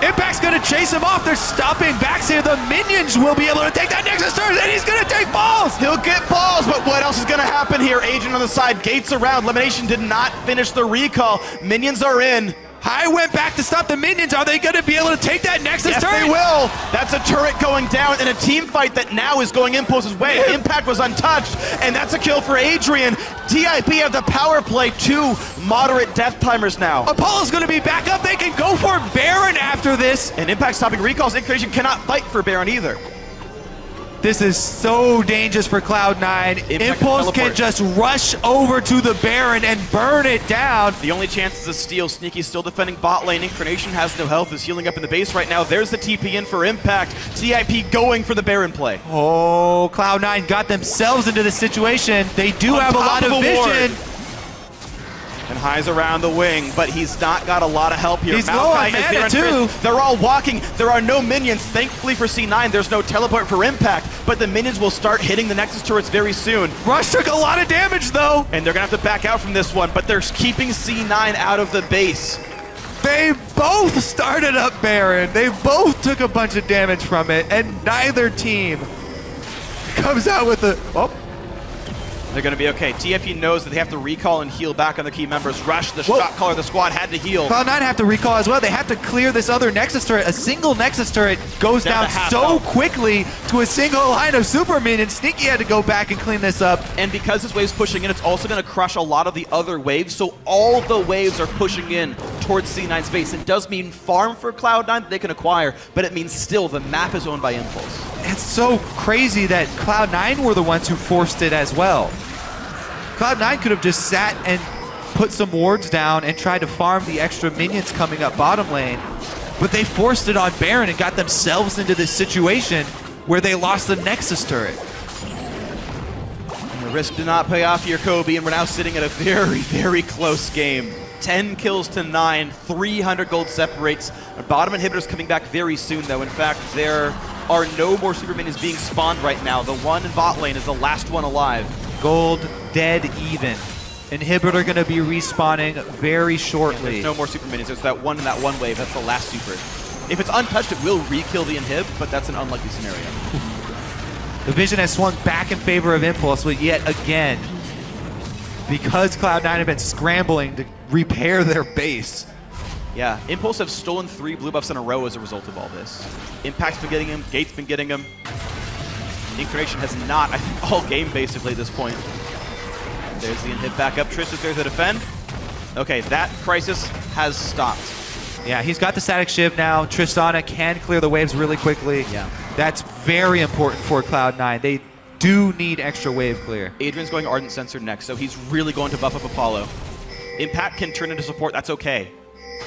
Impact's going to chase him off. They're stopping backs here. The minions will be able to take that Nexus turret, and he's going to take Balls. He'll get Balls, but what else is going to happen here? Agent on the side, Gates around. Elimination did not finish the recall. Minions are in. High went back to stop the minions. Are they going to be able to take that Nexus turret? Yes, they will. That's a turret going down in a team fight that now is going Impulse's way. Impact was untouched, and that's a kill for Adrian. TIP have the power play. 2 moderate death timers now. Apollo's going to be back up. They can go for Baron after this. And Impact stopping recalls. Incarnation cannot fight for Baron either. This is so dangerous for Cloud9. Impulse can just rush over to the Baron and burn it down. The only chance is a steal. Sneaky's still defending bot lane. Incarnation has no health, is healing up in the base right now. There's the TP in for Impact. TIP going for the Baron play. Oh, Cloud9 got themselves into this situation. They do have a lot of vision. And High's around the wing, but he's not got a lot of help here. He's low on mana too. They're all walking. There are no minions. Thankfully for C9, there's no teleport for Impact, but the minions will start hitting the Nexus turrets very soon. Rush took a lot of damage though. And they're going to have to back out from this one, but they're keeping C9 out of the base. They both started up Baron. They both took a bunch of damage from it, and neither team comes out with a... Oh. They're going to be okay. TFP knows that they have to recall and heal back on the key members. Rush, the shot caller of the squad, had to heal. Cloud9 have to recall as well. They have to clear this other Nexus turret. A single Nexus turret goes down so quickly to a single line of super minions. Sneaky had to go back and clean this up. And because this wave's pushing in, it's also going to crush a lot of the other waves. So all the waves are pushing in towards C9's base. It does mean farm for Cloud9 that they can acquire, but it means still the map is owned by Impulse. It's so crazy that Cloud9 were the ones who forced it as well. Cloud9 could have just sat and put some wards down and tried to farm the extra minions coming up bottom lane, but they forced it on Baron and got themselves into this situation where they lost the Nexus turret. And the risk did not pay off here, Kobe, and we're now sitting at a very, very close game. 10 kills to 9, 300 gold separates. Our bottom inhibitor's coming back very soon, though. In fact, there are no more super minions being spawned right now. The one in bot lane is the last one alive. Gold dead even. Inhibitor going to be respawning very shortly. There's no more super minions. There's that one in that one wave. That's the last super. If it's untouched, it will re-kill the inhib, but that's an unlikely scenario. The vision has swung back in favor of Impulse, but yet again, because Cloud9 have been scrambling to repair their base. Yeah, Impulse have stolen 3 blue buffs in a row as a result of all this. Impact's been getting him, Gate's been getting him. Incarnation has not, I think, all game basically at this point. There's the inhib back up. Trish is there to defend. Okay, that crisis has stopped. Yeah, he's got the static shiv now. Tristana can clear the waves really quickly. Yeah. That's very important for Cloud9. They do need extra wave clear. Adrian's going Ardent Sensor next, so he's really going to buff up Apollo. Impact can turn into support, that's okay.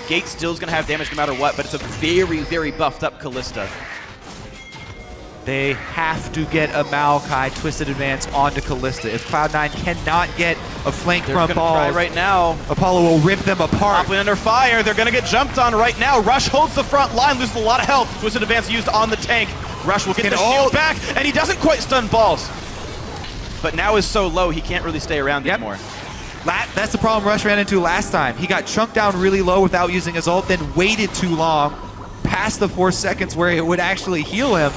Gate still is going to have damage no matter what, but it's a very, very buffed up Kalista. They have to get a Maokai Twisted Advance onto Kalista. If Cloud9 cannot get a flank from Balls, right now. Apollo will rip them apart. Top under fire, they're going to get jumped on right now. Rush holds the front line, loses a lot of health. Twisted Advance used on the tank. Rush will get the shield back, and he doesn't quite stun Balls. But now is so low, he can't really stay around anymore. That's the problem Rush ran into last time. He got chunked down really low without using his ult, then waited too long, past the 4 seconds where it would actually heal him.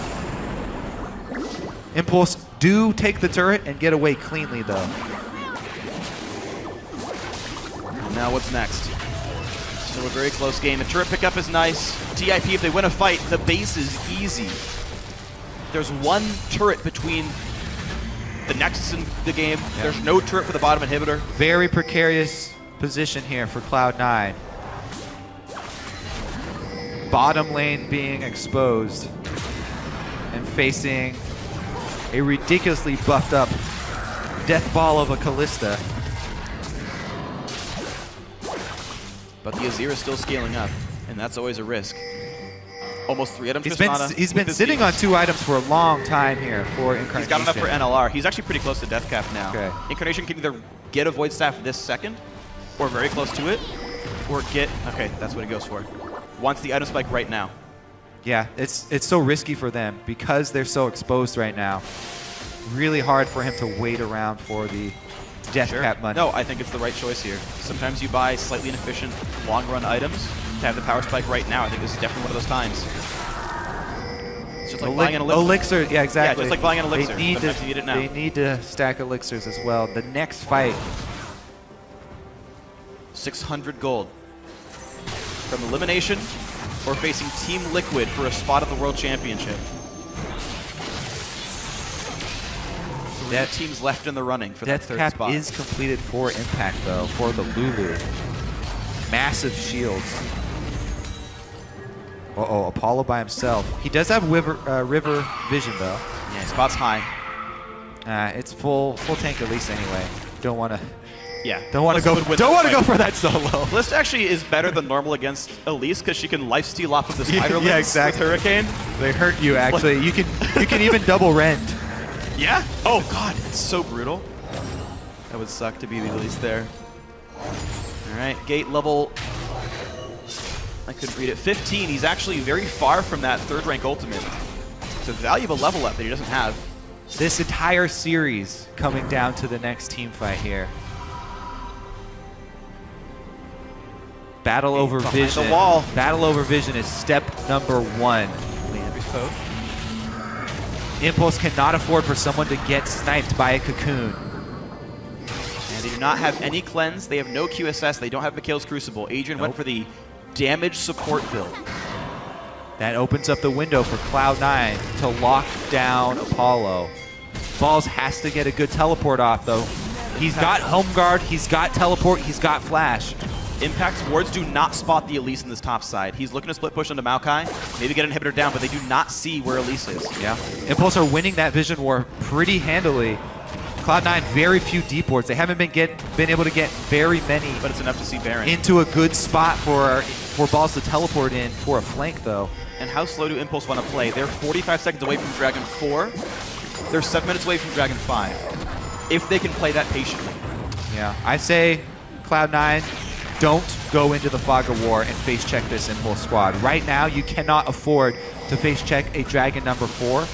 Impulse do take the turret and get away cleanly, though. Now what's next? Still a very close game. The turret pickup is nice. TIP, if they win a fight, the base is easy. There's one turret between the Nexus in the game. Yeah. There's no turret for the bottom inhibitor. Very precarious position here for Cloud9. Bottom lane being exposed and facing a ridiculously buffed up death ball of a Kalista. But the Azir is still scaling up, and that's always a risk. Almost 3 items. He's been sitting on 2 items for a long time here for Incarnation. He's got enough for NLR. He's actually pretty close to death cap now. Okay. Incarnation can either get a Void Staff this second, or very close to it, or get, okay, that's what he goes for. Wants the item spike right now. Yeah, it's so risky for them because they're so exposed right now. Really hard for him to wait around for the death cap money. No, I think it's the right choice here. Sometimes you buy slightly inefficient long-run items to have the power spike right now. I think this is definitely one of those times. It's just like buying an elixir. Yeah, exactly. Yeah, just like buying an elixir. They need, you need it now. They need to stack elixirs as well. The next fight. 600 gold. From elimination or facing Team Liquid for a spot at the World Championship. 3 teams left in the running for that 3rd spot. Death cap is completed for Impact, though, for the Lulu. Massive shields. Uh-oh, Apollo by himself. He does have river vision, though. Yeah, spot's high. It's full tank at least anyway. Don't want to. Yeah. Don't want to go for that solo. Blist actually is better than normal against Elise because she can lifesteal off of the spider yeah, exactly. with Hurricane. They hurt you actually. You can even double rend. Yeah? Oh god, it's so brutal. That would suck to be the Elise there. Alright, Gate level, I couldn't read it, 15. He's actually very far from that 3rd rank ultimate. It's a valuable level up that he doesn't have. This entire series coming down to the next team fight here. Battle over vision. The wall. Battle over vision is step number 1. Leandry's poke. Impulse cannot afford for someone to get sniped by a cocoon. And they do not have any cleanse. They have no QSS. They don't have Mikhail's Crucible. Adrian went for the damage support build. That opens up the window for Cloud9 to lock down Apollo. Balls has to get a good teleport off, though. He's got Home Guard, he's got teleport, he's got flash. Impact's wards do not spot the Elise in this top side. He's looking to split push onto Maokai, maybe get an inhibitor down, but they do not see where Elise is. Yeah. Impulse are winning that vision war pretty handily. Cloud9, very few deep wards. They haven't been able to get very many. But it's enough to see Baron. Into a good spot for balls to teleport in for a flank, though. And how slow do Impulse want to play? They're 45 seconds away from Dragon 4. They're 7 minutes away from Dragon 5. If they can play that patiently. Yeah, I say Cloud9, don't go into the Fog of War and face check this Impulse squad. Right now, you cannot afford to face check a Dragon number 4.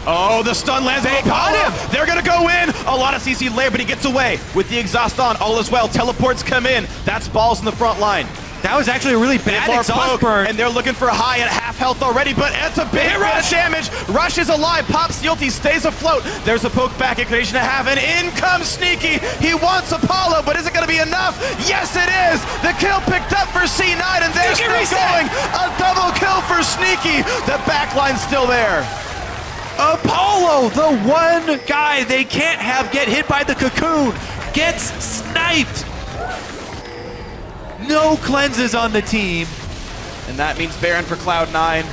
Oh, the stun lands. They got him! They're going to go in. A lot of CC layer, but he gets away. With the exhaust on, all is well. Teleports come in. That's balls in the front line. That was actually a really bad exhaust burn. And they're looking for high at half health already, but it's a big rush damage. Rush is alive. Pops the ulti, stays afloat. There's a poke back, a creation to have, and in comes Sneaky. He wants Apollo, but is it going to be enough? Yes, it is. The kill picked up for C9, and they're still going. A double kill for Sneaky. The backline's still there. Apollo, the one guy they can't have get hit by the cocoon, gets sniped. No cleanses on the team. And that means Baron for Cloud9.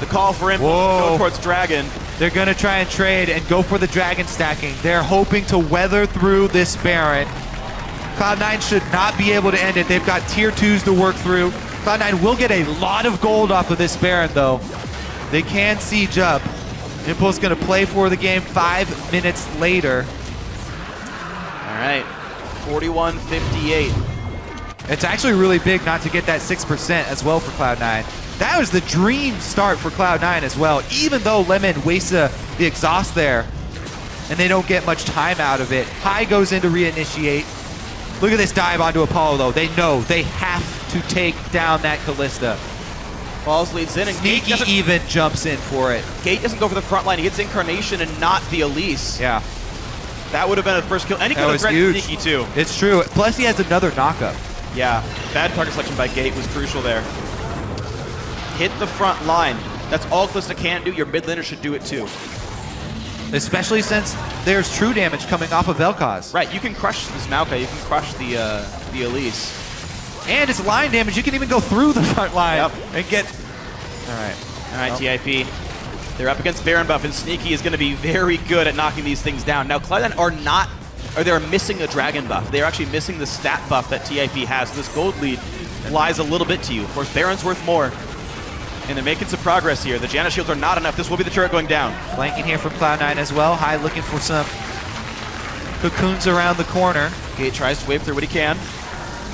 The call for him to go towards Dragon. They're going to try and trade and go for the Dragon stacking. They're hoping to weather through this Baron. Cloud9 should not be able to end it. They've got tier 2s to work through. Cloud9 will get a lot of gold off of this Baron, though. They can siege up. Impulse going to play for the game 5 minutes later. All right, 41-58. It's actually really big not to get that 6% as well for Cloud9. That was the dream start for Cloud9 as well, even though Lemon wastes the exhaust there and they don't get much time out of it. High goes in to reinitiate. Look at this dive onto Apollo, though. They know they have to take down that Kalista. Balls leads in, and Sneaky even jumps in for it. Gate doesn't go for the front line. He gets Incarnation and not the Elise. Yeah. That would have been a first kill. And he could have threatened Sneaky, too. It's true. Plus, he has another knockup. Yeah, bad target selection by Gate was crucial there. Hit the front line. That's all Kalista can do. Your mid laner should do it too. Especially since there's true damage coming off of Vel'Koz. Right, you can crush this Maokai. You can crush the Elise. And it's line damage. You can even go through the front line and get... All right, TIP. They're up against Baron buff, and Sneaky is going to be very good at knocking these things down. Now, Cloud9 they're missing a dragon buff. They're actually missing the stat buff that TIP has. This gold lead lies a little bit to you. Of course, Baron's worth more. And they're making some progress here. The Janna shields are not enough. This will be the turret going down. Flanking here from Cloud9 as well. High looking for some cocoons around the corner. Gate tries to wave through what he can.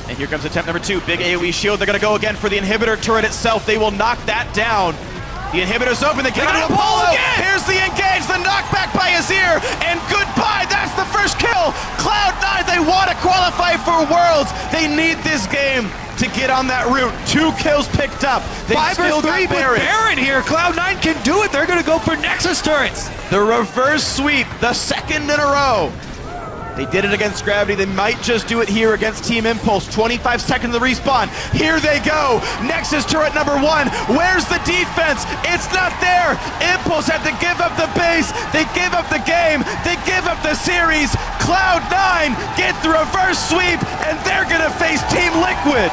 And here comes attempt number 2. Big AoE shield. They're going to go again for the inhibitor turret itself. They will knock that down. The inhibitor's open. They get into Apollo. Here's the engage. The knockback by Azir. And goodbye. That's the first kill. Cloud9, they want to qualify for Worlds. They need this game to get on that route. 2 kills picked up. They 5 still versus 3 got Baron. with Baron here. Cloud9 can do it. They're going to go for Nexus turrets. The reverse sweep, the second in a row. They did it against Gravity. They might just do it here against Team Impulse. 25 seconds to respawn. Here they go. Nexus turret number 1. Where's the defense? It's not there. Impulse had to give up the base. They give up the game. They give up the series. Cloud9 get the reverse sweep, and they're going to face Team Liquid.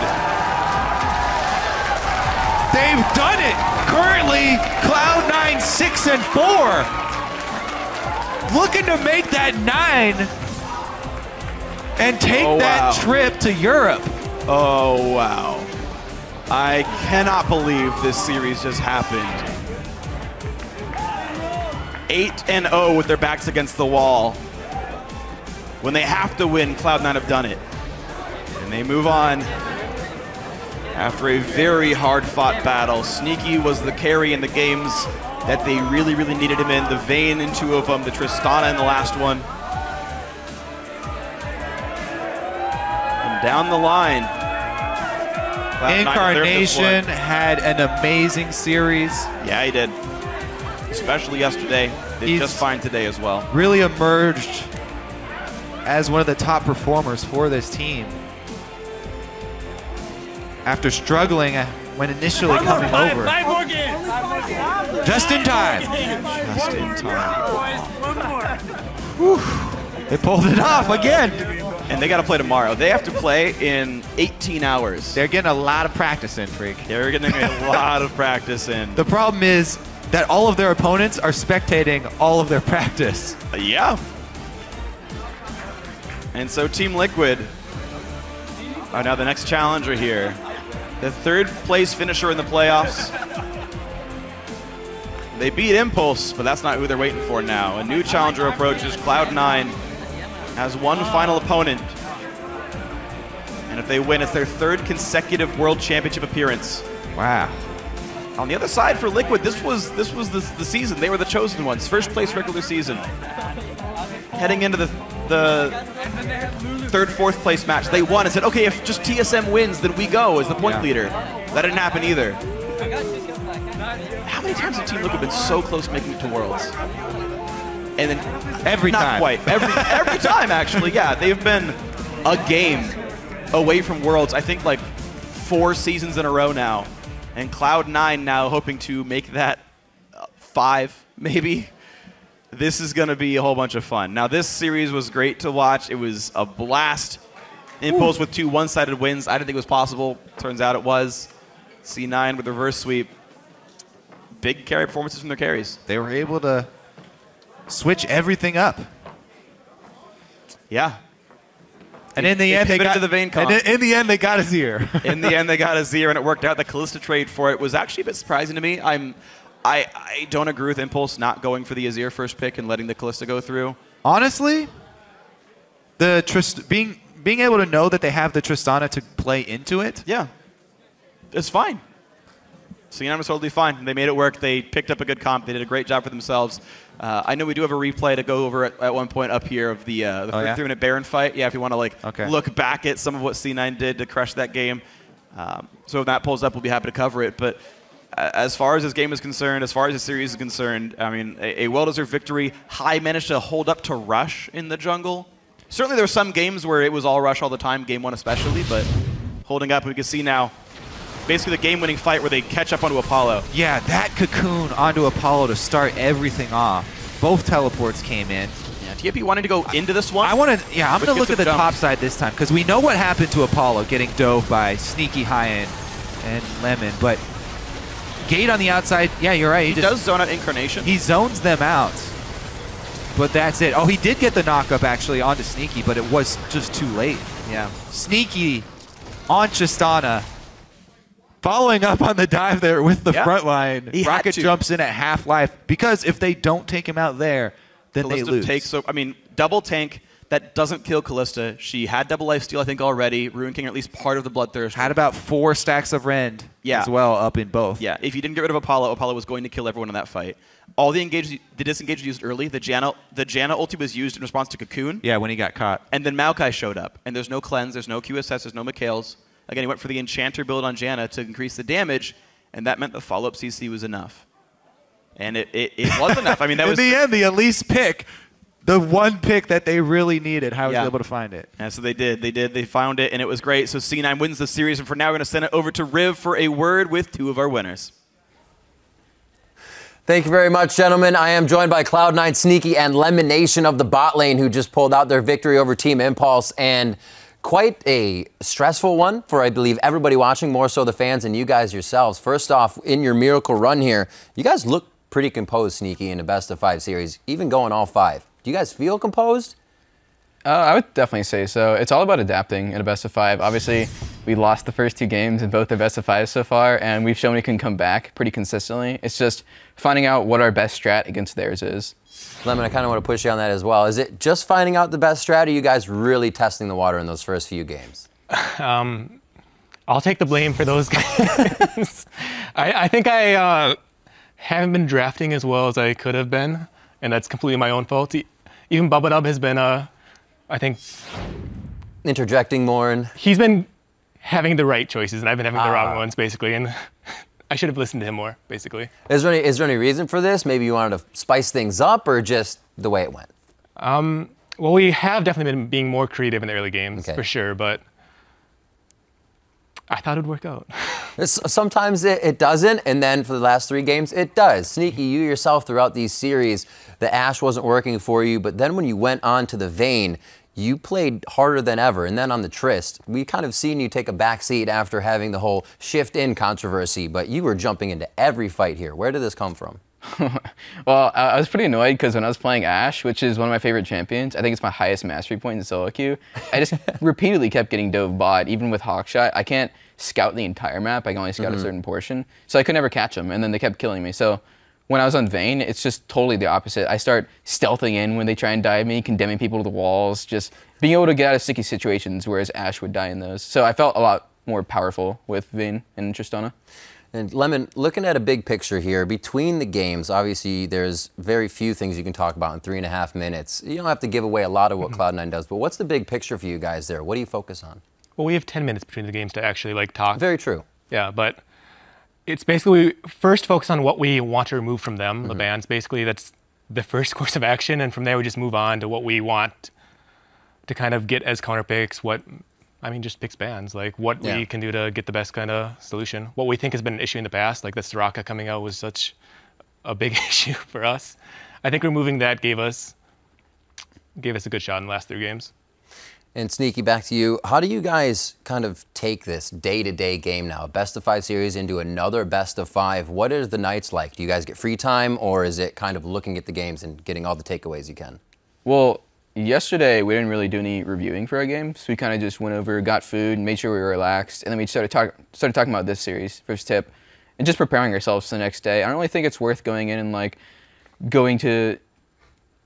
They've done it. Currently, Cloud9 6-4. Looking to make that 9 and take that trip to Europe. Oh, wow. I cannot believe this series just happened. 8-0 with their backs against the wall. When they have to win, Cloud9 have done it. And they move on. After a very hard-fought battle, Sneaky was the carry in the games that they really, really needed him in. The Vayne in 2 of them, the Tristana in the last one. Down the line. Incarnation had an amazing series. Yeah, he did. Especially yesterday. Did just fine today as well. Really emerged as one of the top performers for this team. After struggling when initially coming over. Just in time. Just in time. Whew. They pulled it off again. And they got to play tomorrow. They have to play in 18 hours. They're getting a lot of practice in, Freak. They're getting a lot of practice in. The problem is that all of their opponents are spectating all of their practice. Yeah. And so Team Liquid are now the next challenger here. The third place finisher in the playoffs. They beat Impulse, but that's not who they're waiting for now. A new challenger approaches. Cloud9 has one final opponent. And if they win, it's their third consecutive World Championship appearance. Wow. On the other side for Liquid, this was the season. They were the chosen ones. First place regular season. Heading into the third, fourth place match, they won and said, okay, if just TSM wins, then we go as the point leader. That didn't happen either. How many times have Team Liquid been so close to making it to Worlds? And then every not time. Quite. Every time, actually, yeah. They've been a game away from Worlds, I think like 4 seasons in a row now. And Cloud9 now hoping to make that 5, maybe. This is going to be a whole bunch of fun. Now, this series was great to watch. It was a blast. Impulse with 2 one-sided wins. I didn't think it was possible. Turns out it was. C9 with reverse sweep. Big carry performances from their carries. They were able to switch everything up. Yeah. And in the end, they got the Vayne comp. In the end, they got a Zir. In the end, they got a Zir, and it worked out. The Kalista trade for it was actually a bit surprising to me. I don't agree with Impulse not going for the Azir first pick and letting the Kalista go through. Honestly, being able to know that they have the Tristana to play into it. Yeah, it's fine. C9 was totally fine. They made it work. They picked up a good comp. They did a great job for themselves. I know we do have a replay to go over at one point up here of the 3-minute Baron fight. Yeah, if you want to look back at some of what C9 did to crush that game. So if that pulls up, we'll be happy to cover it. But as far as this game is concerned, as far as the series is concerned, I mean, a well-deserved victory. High managed to hold up to Rush in the jungle. Certainly there were some games where it was all Rush all the time, game 1 especially, but holding up, we can see now basically the game-winning fight where they catch up onto Apollo. Yeah, that cocoon onto Apollo to start everything off. Both teleports came in. Yeah, TFP wanting to go into this one. I'm going to look at the top side this time because we know what happened to Apollo getting dove by Sneaky, High and Lemon, but Gate on the outside, yeah, you're right. He does zone out Incarnation. He zones them out, but that's it. Oh, he did get the knock-up actually onto Sneaky, but it was just too late. Yeah. Sneaky on Tristana. Following up on the dive there with the front line, Rocket jumps in at half-life because if they don't take him out there, then they lose. Double tank that doesn't kill Kalista. She had double life steal, I think, already. Ruin King, or at least part of the Bloodthirst. Had about 4 stacks of Rend as well up in both. Yeah, if you didn't get rid of Apollo, Apollo was going to kill everyone in that fight. All the disengage was used early. The Janna ulti was used in response to Cocoon. Yeah, when he got caught. And then Maokai showed up. And there's no cleanse, there's no QSS, there's no Mikhails. Again, he went for the Enchanter build on Janna to increase the damage, and that meant the follow-up CC was enough. And it was enough. I mean, that was... In the end, the Elise pick, the one pick that they really needed, how was he able to find it? Yeah, so they did. They found it, and it was great. So C9 wins the series, and for now, we're going to send it over to Riv for a word with 2 of our winners. Thank you very much, gentlemen. I am joined by Cloud9, Sneaky, and Lemonation of the bot lane, who just pulled out their victory over Team Impulse, and quite a stressful one for, I believe, everybody watching, more so the fans and you guys yourselves. First off, in your miracle run here, you guys look pretty composed, Sneaky, in a best-of-5 series, even going all 5. Do you guys feel composed? I would definitely say so. It's all about adapting in a best-of-5. Obviously, we lost the first 2 games in both the best-of-5s so far, and we've shown we can come back pretty consistently. It's just finding out what our best strat against theirs is. Lemon, I kind of want to push you on that as well. Is it just finding out the best strat, or are you guys really testing the water in those first few games? I'll take the blame for those games. I think I haven't been drafting as well as I could have been, and that's completely my own fault. Even Bubba has been, I think... interjecting more. And he's been having the right choices, and I've been having the wrong ones, basically. And I should have listened to him more, basically. Is there any reason for this? Maybe you wanted to spice things up, or just the way it went? Well, we have definitely been being more creative in the early games, for sure, but I thought it would work out. Sometimes it doesn't, and then for the last 3 games, it does. Sneaky, you yourself throughout these series, the Ashe wasn't working for you, but then when you went on to the Vayne, you played harder than ever. And then on the Tryst, we kind of seen you take a back seat after having the whole shift in controversy, but you were jumping into every fight here. Where did this come from? Well, I was pretty annoyed because when I was playing Ashe, which is one of my favorite champions, I think it's my highest mastery point in solo queue, I just repeatedly kept getting dove bot, even with Hawkshot. I can't scout the entire map. I can only scout a certain portion. So I could never catch them, and then they kept killing me. So when I was on Vayne, it's just totally the opposite. I start stealthing in when they try and dive me, condemning people to the walls, just being able to get out of sticky situations, whereas Ashe would die in those. So I felt a lot more powerful with Vayne and Tristana. And Lemon, looking at a big picture here, between the games, obviously there's very few things you can talk about in 3.5 minutes. You don't have to give away a lot of what Cloud9 does, but what's the big picture for you guys there? What do you focus on? Well, we have 10 minutes between the games to actually like talk. Very true. Yeah, but it's basically first focus on what we want to remove from them, the bans. Basically, that's the first course of action, and from there we just move on to what we want to kind of get as counter picks, just picks bans, like what we can do to get the best kind of solution. What we think has been an issue in the past, like the Soraka coming out was such a big issue for us. I think removing that gave us a good shot in the last 3 games. And Sneaky, back to you. How do you guys kind of take this day-to-day game now, best of 5 series into another best of 5? What are the nights like? Do you guys get free time, or is it kind of looking at the games and getting all the takeaways you can? Well, yesterday we didn't really do any reviewing for our games. We kind of just went over, got food, made sure we were relaxed, and then we started talking about this series, first tip, and just preparing ourselves for the next day. I don't really think it's worth going in and like going to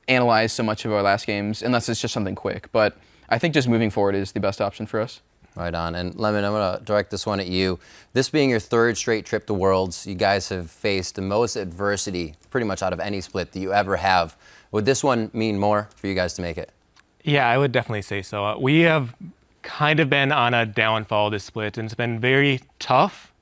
analyze so much of our last games unless it's just something quick. But I think just moving forward is the best option for us. Right on. And Lemon, I'm going to direct this one at you. This being your 3rd straight trip to Worlds, you guys have faced the most adversity pretty much out of any split that you ever have. Would this one mean more for you guys to make it? Yeah, I would definitely say so. We have kind of been on a downfall this split, and it's been very tough.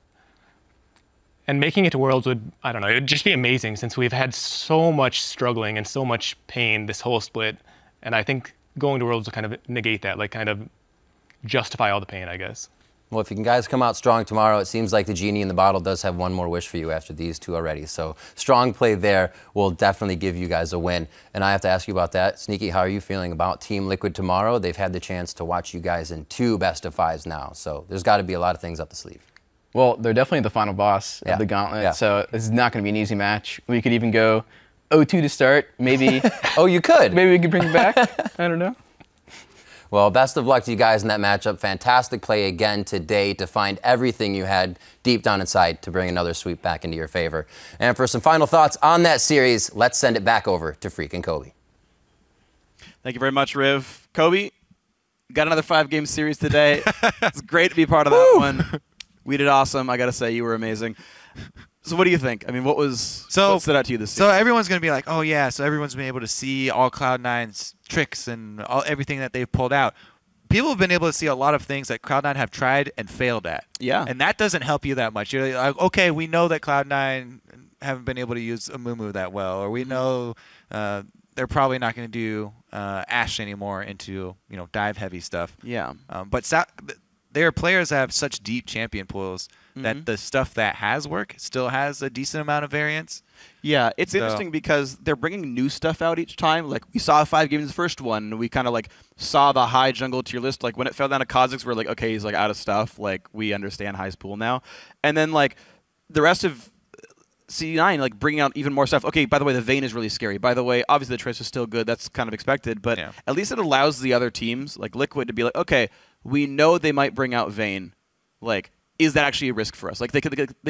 And making it to Worlds would, I don't know, it would just be amazing since we've had so much struggling and so much pain this whole split. And I think going to Worlds will kind of negate that, like kind of justify all the pain, I guess. Well, if you guys come out strong tomorrow, it seems like the genie in the bottle does have one more wish for you after these 2 already. So strong play there will definitely give you guys a win. And I have to ask you about that. Sneaky, how are you feeling about Team Liquid tomorrow? They've had the chance to watch you guys in 2 best of 5s now. So there's got to be a lot of things up the sleeve. Well, they're definitely the final boss of the gauntlet, so this is not going to be an easy match. We could even go 0-2 to start, maybe. Oh, you could? Maybe we could bring it back. I don't know. Well, best of luck to you guys in that matchup. Fantastic play again today to find everything you had deep down inside to bring another sweep back into your favor. And for some final thoughts on that series, let's send it back over to freaking Kobe. Thank you very much, Riv. Kobe, got another 5-game series today. It's great to be part of that one. We did awesome. I got to say, you were amazing. So what do you think? I mean, what stood out to you this season? So everyone's going to be like, oh, yeah, so everyone's been able to see all Cloud9's tricks and everything that they've pulled out. People have been able to see a lot of things that Cloud9 have tried and failed at. Yeah. And that doesn't help you that much. You're like, okay, we know that Cloud9 haven't been able to use Amumu that well, or we know they're probably not going to do Ashe anymore into dive-heavy stuff. Yeah. But there are players that have such deep champion pools that the stuff that has worked still has a decent amount of variance. Yeah, it's interesting because they're bringing new stuff out each time. Like, we saw 5 games in the first one, and we kind of, like, saw the high jungle tier list. Like, when it fell down to Kha'Zix, we're like, okay, he's, like, out of stuff. Like, we understand High's pool now. And then, like, the rest of C9, like, bringing out even more stuff. Okay, by the way, the Vayne is really scary. By the way, obviously the Trace is still good. That's kind of expected. But at least it allows the other teams, like Liquid, to be like, okay, we know they might bring out Vayne. Like, is that actually a risk for us? Like, they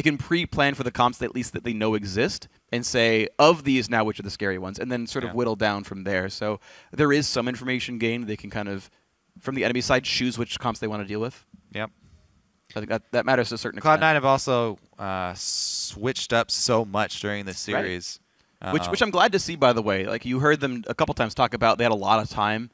can pre-plan for the comps that at least that they know exist and say, of these now, which are the scary ones, and then sort of whittle down from there. So there is some information gained. They can kind of, from the enemy side, choose which comps they want to deal with. Yep. I think that matters to a certain extent. Cloud9 have also switched up so much during this series. Right. Which I'm glad to see, by the way. Like, you heard them a couple times talk about they had a lot of time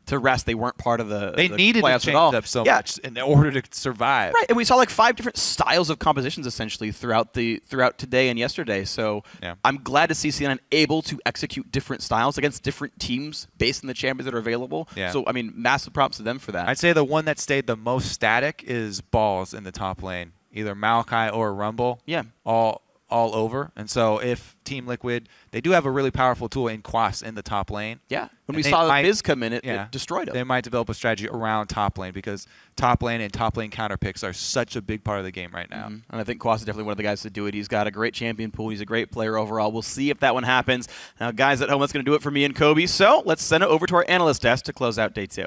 to rest. They weren't part of the They needed to change up so much in order to survive. Right, and we saw like 5 different styles of compositions essentially throughout today and yesterday. So I'm glad to see C9 able to execute different styles against different teams based on the champions that are available. Yeah. So I mean, massive props to them for that. I'd say the one that stayed the most static is Balls in the top lane, either Maokai or Rumble. Yeah. All all over. And so if Team Liquid, they do have a really powerful tool in Quas in the top lane. Yeah. When we saw the Fizz come in, it destroyed them. They might develop a strategy around top lane because top lane and top lane counter picks are such a big part of the game right now. And I think Quas is definitely one of the guys to do it. He's got a great champion pool. He's a great player overall. We'll see if that one happens. Now, guys at home, that's going to do it for me and Kobe. So let's send it over to our analyst desk to close out day 2.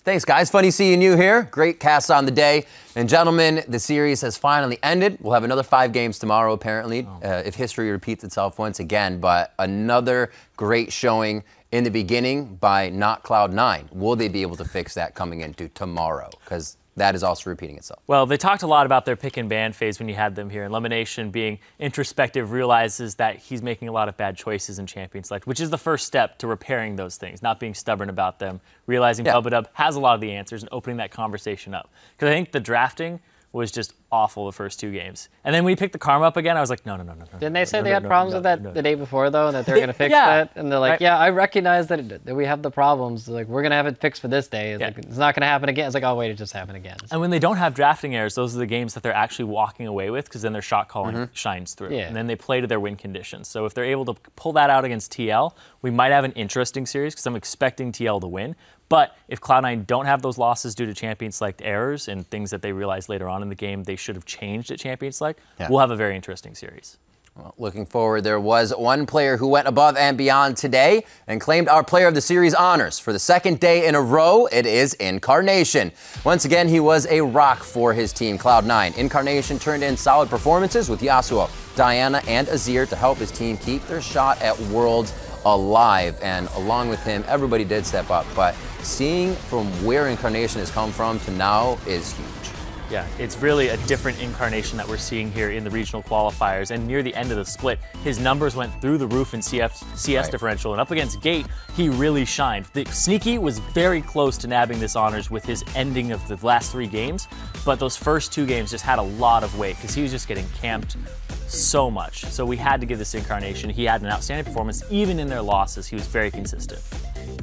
Thanks, guys. Funny seeing you here. Great cast on the day. And gentlemen, the series has finally ended. We'll have another 5 games tomorrow, apparently, if history repeats itself once again. But another great showing in the beginning by not Cloud9. Will they be able to fix that coming into tomorrow? Because that is also repeating itself. Well, they talked a lot about their pick and ban phase when you had them here. And Elimination, being introspective, realizes that he's making a lot of bad choices in Champion Select, which is the first step to repairing those things, not being stubborn about them, realizing Bubba has a lot of the answers and opening that conversation up. Because I think the drafting was just awful the first 2 games. And then when we picked the Karma up again, I was like, no. Didn't they say they had problems with that the day before, though, and that they were going to fix that? And they're like, yeah, I recognize that we have the problems. Like, we're going to have it fixed for this day. It's, like, it's not going to happen again. It's like, oh, wait, it just happened again. And when they don't have drafting errors, those are the games that they're actually walking away with because then their shot calling shines through. And then they play to their win conditions. So if they're able to pull that out against TL, we might have an interesting series because I'm expecting TL to win. But if Cloud9 don't have those losses due to Champion Select errors and things that they realize later on in the game they should have changed at Champion Select, we'll have a very interesting series. Well, looking forward, there was one player who went above and beyond today and claimed our Player of the Series honors. For the 2nd day in a row, it is Incarnation. Once again, he was a rock for his team, Cloud9. Incarnation turned in solid performances with Yasuo, Diana, and Azir to help his team keep their shot at Worlds alive. And along with him, everybody did step up. But seeing from where Incarnation has come from to now is huge. Yeah, it's really a different Incarnation that we're seeing here in the regional qualifiers. And near the end of the split, his numbers went through the roof in CS differential. And up against Gate, he really shined. The Sneaky was very close to nabbing this honors with his ending of the last 3 games. But those first 2 games just had a lot of weight because he was just getting camped so much. So we had to give this Incarnation. He had an outstanding performance. Even in their losses, he was very consistent.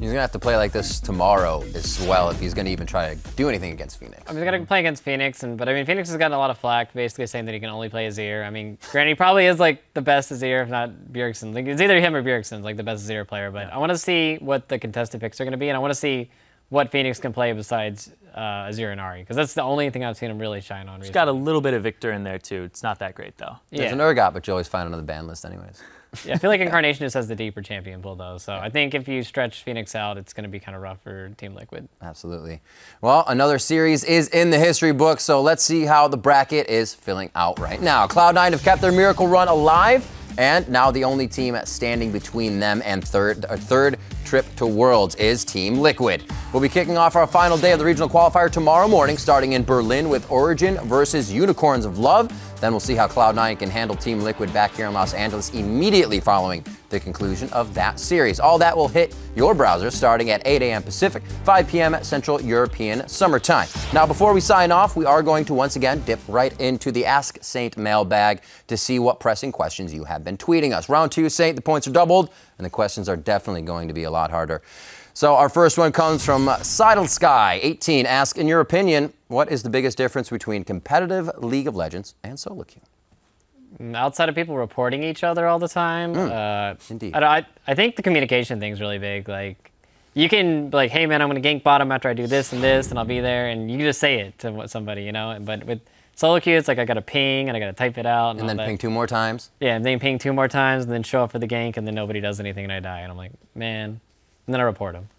He's going to have to play like this tomorrow as well if he's going to even try to do anything against Phoenix. I mean, he's going to play against Phoenix, but I mean, Phoenix has gotten a lot of flack basically saying that he can only play Azir. I mean, granted, he probably is like the best Azir, if not Bjergsen. Like, it's either him or Bjergsen's like the best Azir player, but I want to see what the contested picks are going to be, and I want to see what Phoenix can play besides Azir and Ahri, because that's the only thing I've seen him really shine on recently. He's got a little bit of Victor in there, too. It's not that great, though. There's an Urgot, but you always find another ban list anyways. Yeah, I feel like Incarnation just has the deeper champion pool, though. So I think if you stretch Phoenix out, it's going to be kind of rough for Team Liquid. Absolutely. Well, another series is in the history book, so let's see how the bracket is filling out right now. Cloud9 have kept their miracle run alive, and now the only team standing between them and third trip to Worlds is Team Liquid. We'll be kicking off our final day of the regional qualifier tomorrow morning, starting in Berlin with Origin versus Unicorns of Love. Then we'll see how Cloud9 can handle Team Liquid back here in Los Angeles immediately following the conclusion of that series. All that will hit your browser starting at 8 a.m. Pacific, 5 p.m. Central European Summer Time. Now, before we sign off, we are going to once again dip right into the Ask Saint mailbag to see what pressing questions you have been tweeting us. Round 2, Saint, the points are doubled, and the questions are definitely going to be a lot harder. So our first one comes from Seidel Sky 18. Ask, in your opinion, what is the biggest difference between competitive League of Legends and solo queue? Outside of people reporting each other all the time, indeed. I think the communication thing's really big. Like, you can be like, hey man, I'm gonna gank bottom after I do this, and I'll be there, and you can just say it to somebody, you know. But with solo queue, it's like I gotta ping and I gotta type it out, and then ping 2 more times. Yeah, and then ping 2 more times, and then show up for the gank, and then nobody does anything, and I die, and I'm like, man. And then I report them.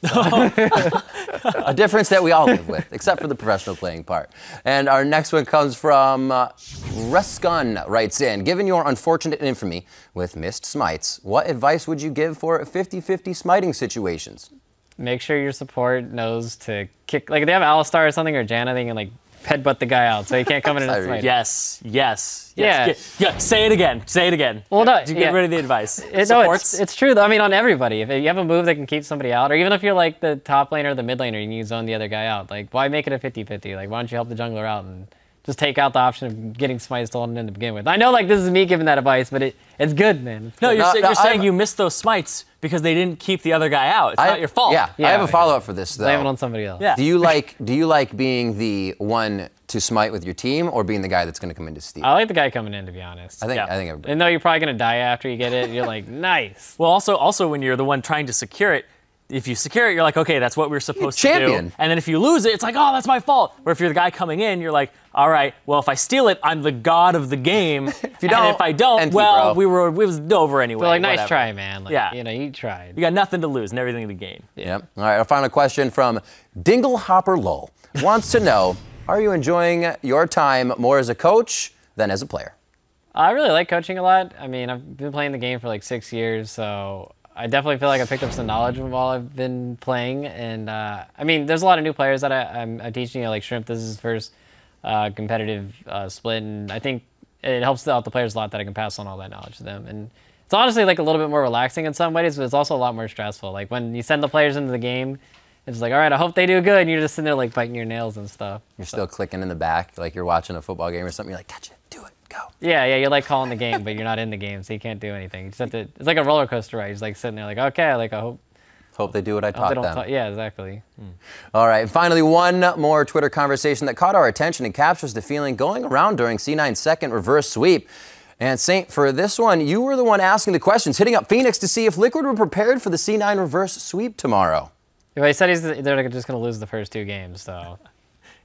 A difference that we all live with, except for the professional playing part. And our next one comes from Rescun writes in, given your unfortunate infamy with missed smites, what advice would you give for 50-50 smiting situations? Make sure your support knows to kick, like if they have Alistar or something or Janna, they can like headbutt the guy out so he can't come in and smite. Yes. Yeah. Say it again. Well, no. You get rid of the advice. No, it's true though. I mean, on everybody. If you have a move that can keep somebody out, or even if you're like the top laner or the mid laner, you need to zone the other guy out. Like, why make it a 50-50? Like, why don't you help the jungler out and just take out the option of getting smite stolen in to begin with. I know, like, this is me giving that advice, but it's good, man. It's no, good. you're saying you missed those smites because they didn't keep the other guy out. It's not your fault. Yeah, I have a follow-up for this, though. Blame it on somebody else. Yeah. Do you like being the one to smite with your team, or being the guy that's going to come in to steal? I like the guy coming in, to be honest. I think everybody. And though you're probably going to die after you get it, you're like, nice. Well, also when you're the one trying to secure it, if you secure it, you're like, okay, that's what we're supposed to do. And then if you lose it, it's like, oh, that's my fault. Or if you're the guy coming in, you're like, all right, well, if I steal it, I'm the god of the game. If you don't, and if I don't, empty, well, bro. it was over anyway. So like, nice whatever. try, man. Like, yeah. You know, you tried. You got nothing to lose and everything to gain. Yep. All right, a final question from Dinglehopper Lowell. Wants to know, are you enjoying your time more as a coach than as a player? I really like coaching a lot. I mean, I've been playing the game for like 6 years, so I definitely feel like I picked up some knowledge while I've been playing. And I mean, there's a lot of new players that I'm teaching. You know, like Shrimp, this is his first competitive split, and I think it helps out the players a lot that I can pass on all that knowledge to them. And it's honestly like a little bit more relaxing in some ways, but it's also a lot more stressful. Like when you send the players into the game, it's like, all right, I hope they do good, and you're just sitting there like biting your nails and stuff. You're still clicking in the back, like you're watching a football game or something. You're like, gotcha, do it, go. Yeah, you're like calling the game, but you're not in the game, so you can't do anything. You just have to, it's like a roller coaster ride. You're just like sitting there like, okay, like I hope they do what I taught them. Yeah, exactly. All right, and finally, one more Twitter conversation that caught our attention and captures the feeling going around during C9's second reverse sweep. And Saint, for this one, you were the one asking the questions, hitting up Phoenix to see if Liquid were prepared for the C9 reverse sweep tomorrow. Well, he said they're just going to lose the first 2 games, so.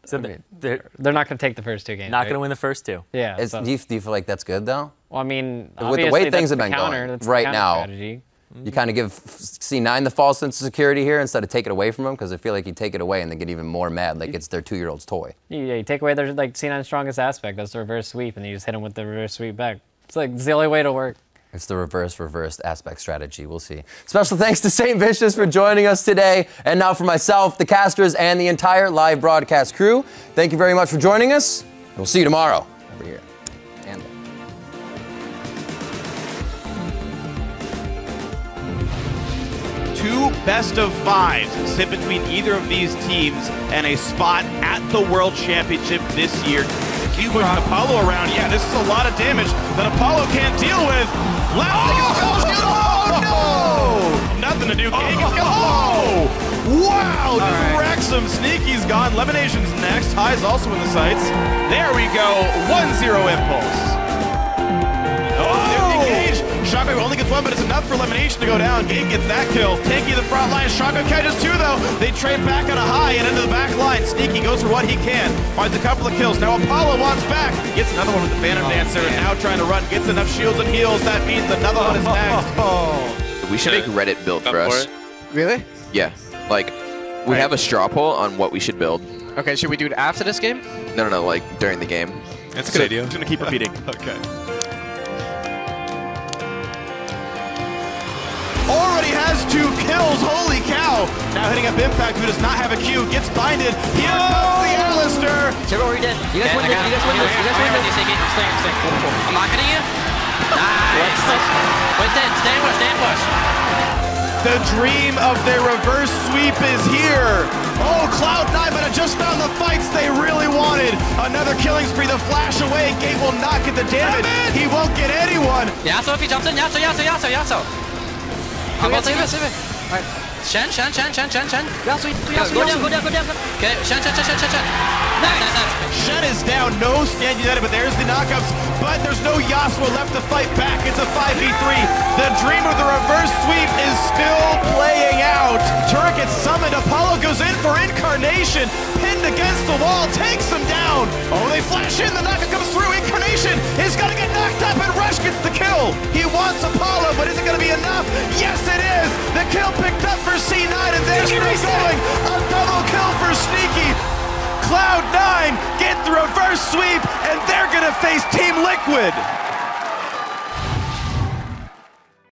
So I mean, they're not going to take the first 2 games. Not going to win the first 2. Yeah. Do you feel like that's good, though? Well, I mean, with the way things have been going right now, strategy. You kind of give C9 the false sense of security here instead of take it away from them, because I feel like you take it away and they get even more mad, like it's their 2-year-old's toy. Yeah, you take away their like C9's strongest aspect. That's the reverse sweep, and you just hit them with the reverse sweep back. It's like it's the only way to work. It's the reversed aspect strategy. We'll see. Special thanks to Saint Vicious for joining us today. And now for myself, the casters, and the entire live broadcast crew, thank you very much for joining us. And we'll see you tomorrow over here. And Two best of 5s sit between either of these teams and a spot at the World Championship this year. Keep pushing Apollo around. Yeah, this is a lot of damage that Apollo can't deal with. Oh no! Nothing to do. Oh! Wow! Just wrecks him. Sneaky's gone. Lemonation's next. High's also in the sights. There we go. 1-0 Impulse. Shotgun only gets 1, but it's enough for Elimination to go down. Game gets that kill. Tanky the front line. Shotgun catches 2, though. They trade back on a high and into the back line. Sneaky goes for what he can. Finds a couple of kills. Now Apollo wants back. Gets another one with the Phantom Dancer. And now trying to run. Gets enough shields and heals. That means another one is next. We should make Reddit build for us. Really? Yeah. Like, we have a straw poll on what we should build. Okay, should we do it after this game? No, like during the game. That's a good idea. I'm going to keep repeating. Okay. Already has 2 kills, holy cow! Now hitting up Impact, who does not have a Q, gets binded. Here comes the Alistair! Trevor, we're dead. You guys win this, you guys win this, you guys win this. Stay. I'm not getting you. Nice. Stay in push. The dream of their reverse sweep is here. Oh, Cloud9, but it just found the fights they really wanted. Another killing spree, the flash away. Gate will not get the damage. He won't get anyone. Yasuo, if he jumps in, Yasuo. Go down. Okay, Shen. Shen is down, no stand united, but there's the knockups. But there's no Yasuo left to fight back. It's a 5v3. The dream of the reverse sweep is still playing out. Turret gets summoned. Apollo goes in for Incarnation. Pinned against the wall, takes him down. Oh, they flash in. The knockup comes through. Incarnation is going to get knocked up, and Rush gets the kill. He wants Apollo, but is it going to be enough? Yes, it is. The kill picked up for C9, and they're still going. A double kill for Sneaky. Cloud9 get the reverse sweep, and they're going to face Team Liquid.